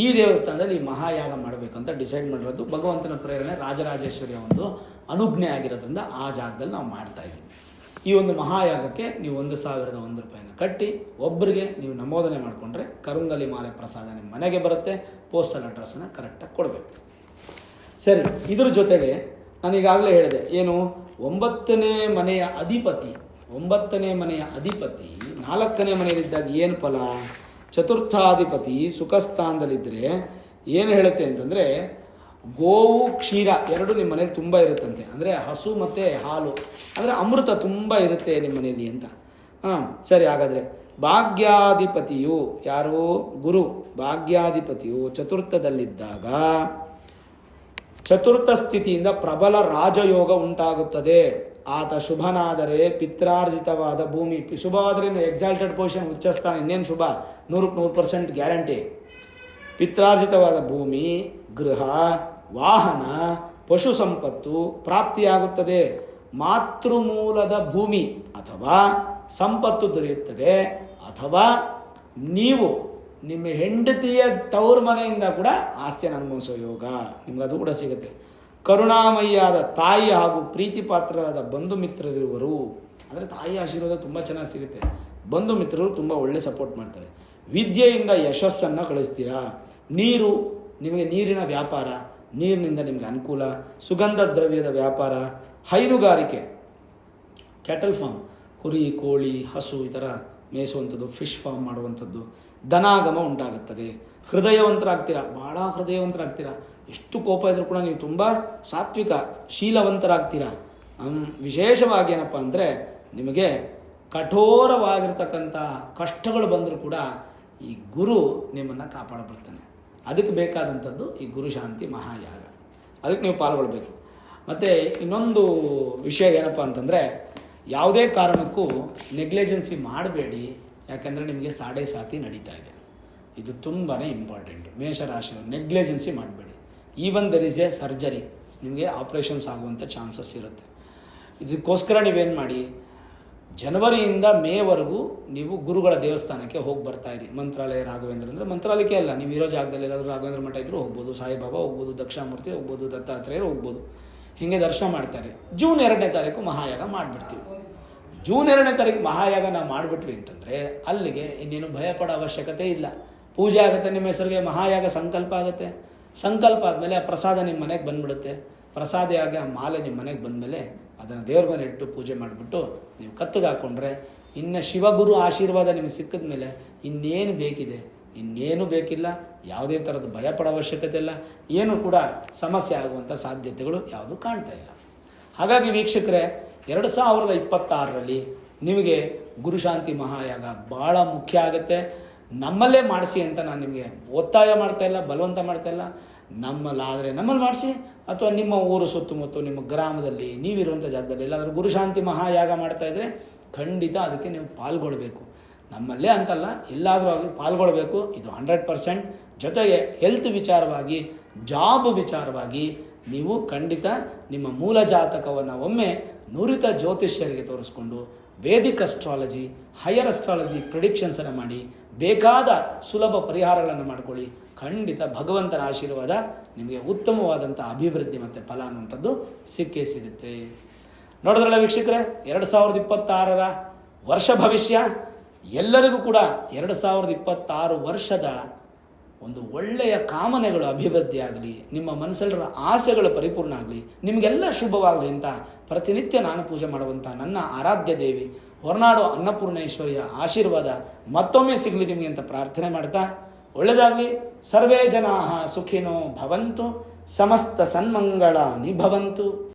ಈ ದೇವಸ್ಥಾನದಲ್ಲಿ ಈ ಮಹಾಯಾಗ ಮಾಡಬೇಕಂತ ಡಿಸೈಡ್ ಮಾಡಿರೋದು ಭಗವಂತನ ಪ್ರೇರಣೆ, ರಾಜರಾಜೇಶ್ವರಿಯ ಒಂದು ಅನುಜ್ಞೆ ಆಗಿರೋದ್ರಿಂದ ಆ ಜಾಗದಲ್ಲಿ ನಾವು ಮಾಡ್ತಾ ಇದ್ದೀವಿ. ಈ ಒಂದು ಮಹಾಯಾಗಕ್ಕೆ ನೀವು 1001 ರೂಪಾಯಿನ ಕಟ್ಟಿ ಒಬ್ಬರಿಗೆ ನೀವು ನಮೂದನೆ ಮಾಡಿಕೊಂಡ್ರೆ ಕರುಂಗಲಿ ಮಾಲೆ ಪ್ರಸಾದ ನಿಮ್ಮ ಮನೆಗೆ ಬರುತ್ತೆ. ಪೋಸ್ಟಲ್ ಅಡ್ರೆಸ್ಸನ್ನು ಕರೆಕ್ಟಾಗಿ ಕೊಡಬೇಕು. ಸರಿ, ಇದ್ರ ಜೊತೆಗೆ ನಾನು ಈಗಾಗಲೇ ಹೇಳಿದೆ, ಏನು 9ನೇ ಮನೆಯ ಅಧಿಪತಿ 4ನೇ ಮನೆಯಲ್ಲಿದ್ದಾಗ ಏನು ಫಲ? ಚತುರ್ಥಾಧಿಪತಿ ಸುಖಸ್ಥಾನದಲ್ಲಿದ್ದರೆ ಏನು ಹೇಳುತ್ತೆ ಅಂತಂದರೆ, ಗೋವು ಕ್ಷೀರ ಎರಡು ನಿಮ್ಮ ಮನೇಲಿ ತುಂಬ ಇರುತ್ತಂತೆ. ಅಂದರೆ ಹಸು ಮತ್ತು ಹಾಲು, ಅಂದರೆ ಅಮೃತ ತುಂಬ ಇರುತ್ತೆ ನಿಮ್ಮ ಮನೆಯಲ್ಲಿ ಅಂತ. ಸರಿ, ಹಾಗಾದರೆ ಭಾಗ್ಯಾಧಿಪತಿಯು ಯಾರು? ಗುರು. ಭಾಗ್ಯಾಧಿಪತಿಯು ಚತುರ್ಥದಲ್ಲಿದ್ದಾಗ ಚತುರ್ಥ ಸ್ಥಿತಿಯಿಂದ ಪ್ರಬಲ ರಾಜಯೋಗ ಉಂಟಾಗುತ್ತದೆ. ಆತ ಶುಭನಾದರೆ ಪಿತ್ರಾರ್ಜಿತವಾದ ಭೂಮಿ, ಶುಭವಾದರೆ ಎಕ್ಸಾಲ್ಟೆಡ್ ಪೊಸಿಷನ್, ಉಚ್ಚಸ್ಥಾನ, ಇನ್ನೇನು ಶುಭ, 100% ಗ್ಯಾರಂಟಿ. ಪಿತ್ರಾರ್ಜಿತವಾದ ಭೂಮಿ, ಗೃಹ, ವಾಹನ, ಪಶು ಸಂಪತ್ತು ಪ್ರಾಪ್ತಿಯಾಗುತ್ತದೆ. ಮಾತೃಮೂಲದ ಭೂಮಿ ಅಥವಾ ಸಂಪತ್ತು ದೊರೆಯುತ್ತದೆ. ಅಥವಾ ನೀವು ನಿಮ್ಮ ಹೆಂಡತಿಯ ತವ್ರ ಮನೆಯಿಂದ ಕೂಡ ಆಸ್ತಿಯನ್ನು ಅನುಭವಿಸೋ ಯೋಗ ನಿಮ್ಗದು ಕೂಡ ಸಿಗುತ್ತೆ. ಕರುಣಾಮಯಿಯಾದ ತಾಯಿ ಹಾಗೂ ಪ್ರೀತಿ ಪಾತ್ರರಾದ ಬಂಧು ಮಿತ್ರರಿರುವರು. ಅಂದರೆ ತಾಯಿ ಆಶೀರ್ವಾದ ತುಂಬ ಚೆನ್ನಾಗಿ ಸಿಗುತ್ತೆ. ಬಂಧು ಮಿತ್ರರು ತುಂಬ ಒಳ್ಳೆ ಸಪೋರ್ಟ್ ಮಾಡ್ತಾರೆ. ವಿದ್ಯೆಯಿಂದ ಯಶಸ್ಸನ್ನು ಗಳಿಸ್ತೀರಾ. ನೀರು, ನಿಮಗೆ ನೀರಿನ ವ್ಯಾಪಾರ, ನೀರಿನಿಂದ ನಿಮಗೆ ಅನುಕೂಲ. ಸುಗಂಧ ದ್ರವ್ಯದ ವ್ಯಾಪಾರ, ಹೈನುಗಾರಿಕೆ, ಕ್ಯಾಟಲ್ ಫಾರ್ಮ್, ಕುರಿ, ಕೋಳಿ, ಹಸು ಈ ಥರ ಮೇಯಿಸುವಂಥದ್ದು, ಫಿಶ್ ಫಾರ್ಮ್ ಮಾಡುವಂಥದ್ದು, ಧನಾಗಮ ಉಂಟಾಗುತ್ತದೆ. ಹೃದಯವಂತರಾಗ್ತೀರಾ, ಭಾಳ ಹೃದಯವಂತರಾಗ್ತೀರಾ. ಎಷ್ಟು ಕೋಪ ಇದ್ರೂ ಕೂಡ ನೀವು ತುಂಬ ಸಾತ್ವಿಕ ಶೀಲವಂತರಾಗ್ತೀರಾ. ವಿಶೇಷವಾಗಿ ಏನಪ್ಪ ಅಂದರೆ ನಿಮಗೆ ಕಠೋರವಾಗಿರ್ತಕ್ಕಂಥ ಕಷ್ಟಗಳು ಬಂದರೂ ಕೂಡ ಈ ಗುರು ನಿಮ್ಮನ್ನು ಕಾಪಾಡಬರ್ತಾನೆ. ಅದಕ್ಕೆ ಬೇಕಾದಂಥದ್ದು ಈ ಗುರು ಶಾಂತಿ ಮಹಾಯಾಗ. ಅದಕ್ಕೆ ನೀವು ಪಾಲ್ಗೊಳ್ಬೇಕು. ಮತ್ತು ಇನ್ನೊಂದು ವಿಷಯ ಏನಪ್ಪ ಅಂತಂದರೆ, ಯಾವುದೇ ಕಾರಣಕ್ಕೂ ನೆಗ್ಲಿಜೆನ್ಸಿ ಮಾಡಬೇಡಿ. ಯಾಕೆಂದರೆ ನಿಮಗೆ ಸಾಡೆ ಸಾತಿ ನಡೀತಾ ಇದೆ. ಇದು ತುಂಬಾ ಇಂಪಾರ್ಟೆಂಟ್. ಮೇಷರಾಶಿಯವರು ನೆಗ್ಲಿಜೆನ್ಸಿ ಮಾಡಬೇಡಿ. Even there is a surgery, ನಿಮಗೆ ಆಪ್ರೇಷನ್ಸ್ ಆಗುವಂಥ ಚಾನ್ಸಸ್ ಇರುತ್ತೆ. ಇದಕ್ಕೋಸ್ಕರ ನೀವೇನು ಮಾಡಿ, ಜನವರಿಯಿಂದ ಮೇವರೆಗೂ ನೀವು ಗುರುಗಳ ದೇವಸ್ಥಾನಕ್ಕೆ ಹೋಗಿ ಬರ್ತಾಯಿರಿ. ಮಂತ್ರಾಲಯ, ರಾಘವೇಂದ್ರ ಅಂದರೆ ಮಂತ್ರಾಲಯಕ್ಕೆ ಅಲ್ಲ, ನೀವು ಇರೋ ಜಾಗದಲ್ಲಿ ಎಲ್ಲಾದರೂ ರಾಘವೇಂದ್ರ ಮಠ ಇದ್ದರೂ ಹೋಗ್ಬೋದು, ಸಾಯಿಬಾಬಾ ಹೋಗ್ಬೋದು, ದಕ್ಷಿಣಾಮೂರ್ತಿ ಹೋಗ್ಬೋದು, ದತ್ತಾತ್ರೇಯರು ಹೋಗ್ಬೋದು. ಹೀಗೆ ದರ್ಶನ ಮಾಡ್ತಾರೆ. ಜೂನ್ 2ನೇ ತಾರೀಕು ಮಹಾಯಾಗ ಮಾಡಿಬಿಡ್ತೀವಿ. ಜೂನ್ 2ನೇ ತಾರೀಕು ಮಹಾಯಾಗ ನಾವು ಮಾಡಿಬಿಟ್ವಿ ಅಂತಂದರೆ ಅಲ್ಲಿಗೆ ಇನ್ನೇನು ಭಯಪಡೋ ಅವಶ್ಯಕತೆ ಇಲ್ಲ. ಪೂಜೆ ಆಗುತ್ತೆ, ನಿಮ್ಮ ಹೆಸರಿಗೆ ಮಹಾಯಾಗ ಸಂಕಲ್ಪ ಆಗುತ್ತೆ. ಸಂಕಲ್ಪ ಆದಮೇಲೆ ಆ ಪ್ರಸಾದ ನಿಮ್ಮ ಮನೆಗೆ ಬಂದುಬಿಡುತ್ತೆ. ಪ್ರಸಾದ ಆಗಿ ಆ ಮಾಲೆ ನಿಮ್ಮ ಮನೆಗೆ ಬಂದಮೇಲೆ ಅದನ್ನು ದೇವ್ರ ಮೇಲೆ ಇಟ್ಟು ಪೂಜೆ ಮಾಡಿಬಿಟ್ಟು ನೀವು ಕತ್ತಿಗೆ ಹಾಕ್ಕೊಂಡ್ರೆ, ಇನ್ನು ಶಿವಗುರು ಆಶೀರ್ವಾದ ನಿಮಗೆ ಸಿಕ್ಕಿದ ಮೇಲೆ ಇನ್ನೇನು ಬೇಕಿದೆ? ಇನ್ನೇನು ಬೇಕಿಲ್ಲ. ಯಾವುದೇ ಥರದ ಭಯಪಡೋ ಅವಶ್ಯಕತೆ ಇಲ್ಲ. ಏನೂ ಕೂಡ ಸಮಸ್ಯೆ ಆಗುವಂಥ ಸಾಧ್ಯತೆಗಳು ಯಾವುದೂ ಕಾಣ್ತಾ ಇಲ್ಲ. ಹಾಗಾಗಿ ವೀಕ್ಷಕರೇ, 2026ರಲ್ಲಿ ನಿಮಗೆ ಗುರುಶಾಂತಿ ಮಹಾಯಾಗ ಭಾಳ ಮುಖ್ಯ ಆಗುತ್ತೆ. ನಮ್ಮಲ್ಲೇ ಮಾಡಿಸಿ ಅಂತ ನಾನು ನಿಮಗೆ ಒತ್ತಾಯ ಮಾಡ್ತಾ ಇಲ್ಲ, ಬಲವಂತ ಮಾಡ್ತಾ ಇಲ್ಲ. ನಮ್ಮಲ್ಲಾದರೆ ನಮ್ಮಲ್ಲಿ ಮಾಡಿಸಿ, ಅಥವಾ ನಿಮ್ಮ ಊರು ಸುತ್ತಮುತ್ತ ನಿಮ್ಮ ಗ್ರಾಮದಲ್ಲಿ ನೀವಿರುವಂಥ ಜಾಗದಲ್ಲಿ ಎಲ್ಲಾದರೂ ಗುರುಶಾಂತಿ ಮಹಾಯಾಗ ಮಾಡ್ತಾಯಿದ್ರೆ ಖಂಡಿತ ಅದಕ್ಕೆ ನೀವು ಪಾಲ್ಗೊಳ್ಬೇಕು. ನಮ್ಮಲ್ಲೇ ಅಂತಲ್ಲ, ಎಲ್ಲಾದರೂ ಆಗಲಿ ಪಾಲ್ಗೊಳ್ಬೇಕು. ಇದು 100%. ಜೊತೆಗೆ ಹೆಲ್ತ್ ವಿಚಾರವಾಗಿ, ಜಾಬ್ ವಿಚಾರವಾಗಿ ನೀವು ಖಂಡಿತ ನಿಮ್ಮ ಮೂಲ ಜಾತಕವನ್ನು ಒಮ್ಮೆ ನುರಿತ ಜ್ಯೋತಿಷ್ಯರಿಗೆ ತೋರಿಸ್ಕೊಂಡು ವೇದಿಕ್ ಅಸ್ಟ್ರಾಲಜಿ, ಹೈಯರ್ ಅಸ್ಟ್ರಾಲಜಿ ಪ್ರಿಡಿಕ್ಷನ್ಸನ್ನು ಮಾಡಿ ಬೇಕಾದ ಸುಲಭ ಪರಿಹಾರಗಳನ್ನು ಮಾಡಿಕೊಳ್ಳಿ. ಖಂಡಿತ ಭಗವಂತನ ಆಶೀರ್ವಾದ ನಿಮಗೆ ಉತ್ತಮವಾದಂಥ ಅಭಿವೃದ್ಧಿ ಮತ್ತು ಫಲ ಅನ್ನುವಂಥದ್ದು ಸಿಕ್ಕೇ ಸಿಗುತ್ತೆ. ನೋಡಿದ್ರಲ್ಲ ವೀಕ್ಷಕರೇ, 2026ರ ವರ್ಷ ಭವಿಷ್ಯ ಎಲ್ಲರಿಗೂ ಕೂಡ 2026 ವರ್ಷದ ಒಂದು ಒಳ್ಳೆಯ ಕಾಮನೆಗಳು ಅಭಿವೃದ್ಧಿ ಆಗಲಿ, ನಿಮ್ಮ ಮನಸ್ಸೆಲ್ಲರ ಆಸೆಗಳು ಪರಿಪೂರ್ಣ ಆಗಲಿ, ನಿಮಗೆಲ್ಲ ಶುಭವಾಗಲಿ ಅಂತ ಪ್ರತಿನಿತ್ಯ ನಾನು ಪೂಜೆ ಮಾಡುವಂಥ ನನ್ನ ಆರಾಧ್ಯ ದೇವಿ ಹೊರನಾಡು ಅನ್ನಪೂರ್ಣೇಶ್ವರಿಯ ಆಶೀರ್ವಾದ ಮತ್ತೊಮ್ಮೆ ಸಿಗಲಿ ನಿಮಗೆ ಅಂತ ಪ್ರಾರ್ಥನೆ ಮಾಡ್ತಾ, ಒಳ್ಳೆಯದಾಗಲಿ. ಸರ್ವೇ ಜನಾಃ ಸುಖಿನೋ ಭವಂತು, ಸಮಸ್ತ ಸನ್ಮಂಗಳಾನಿ ಭವಂತು.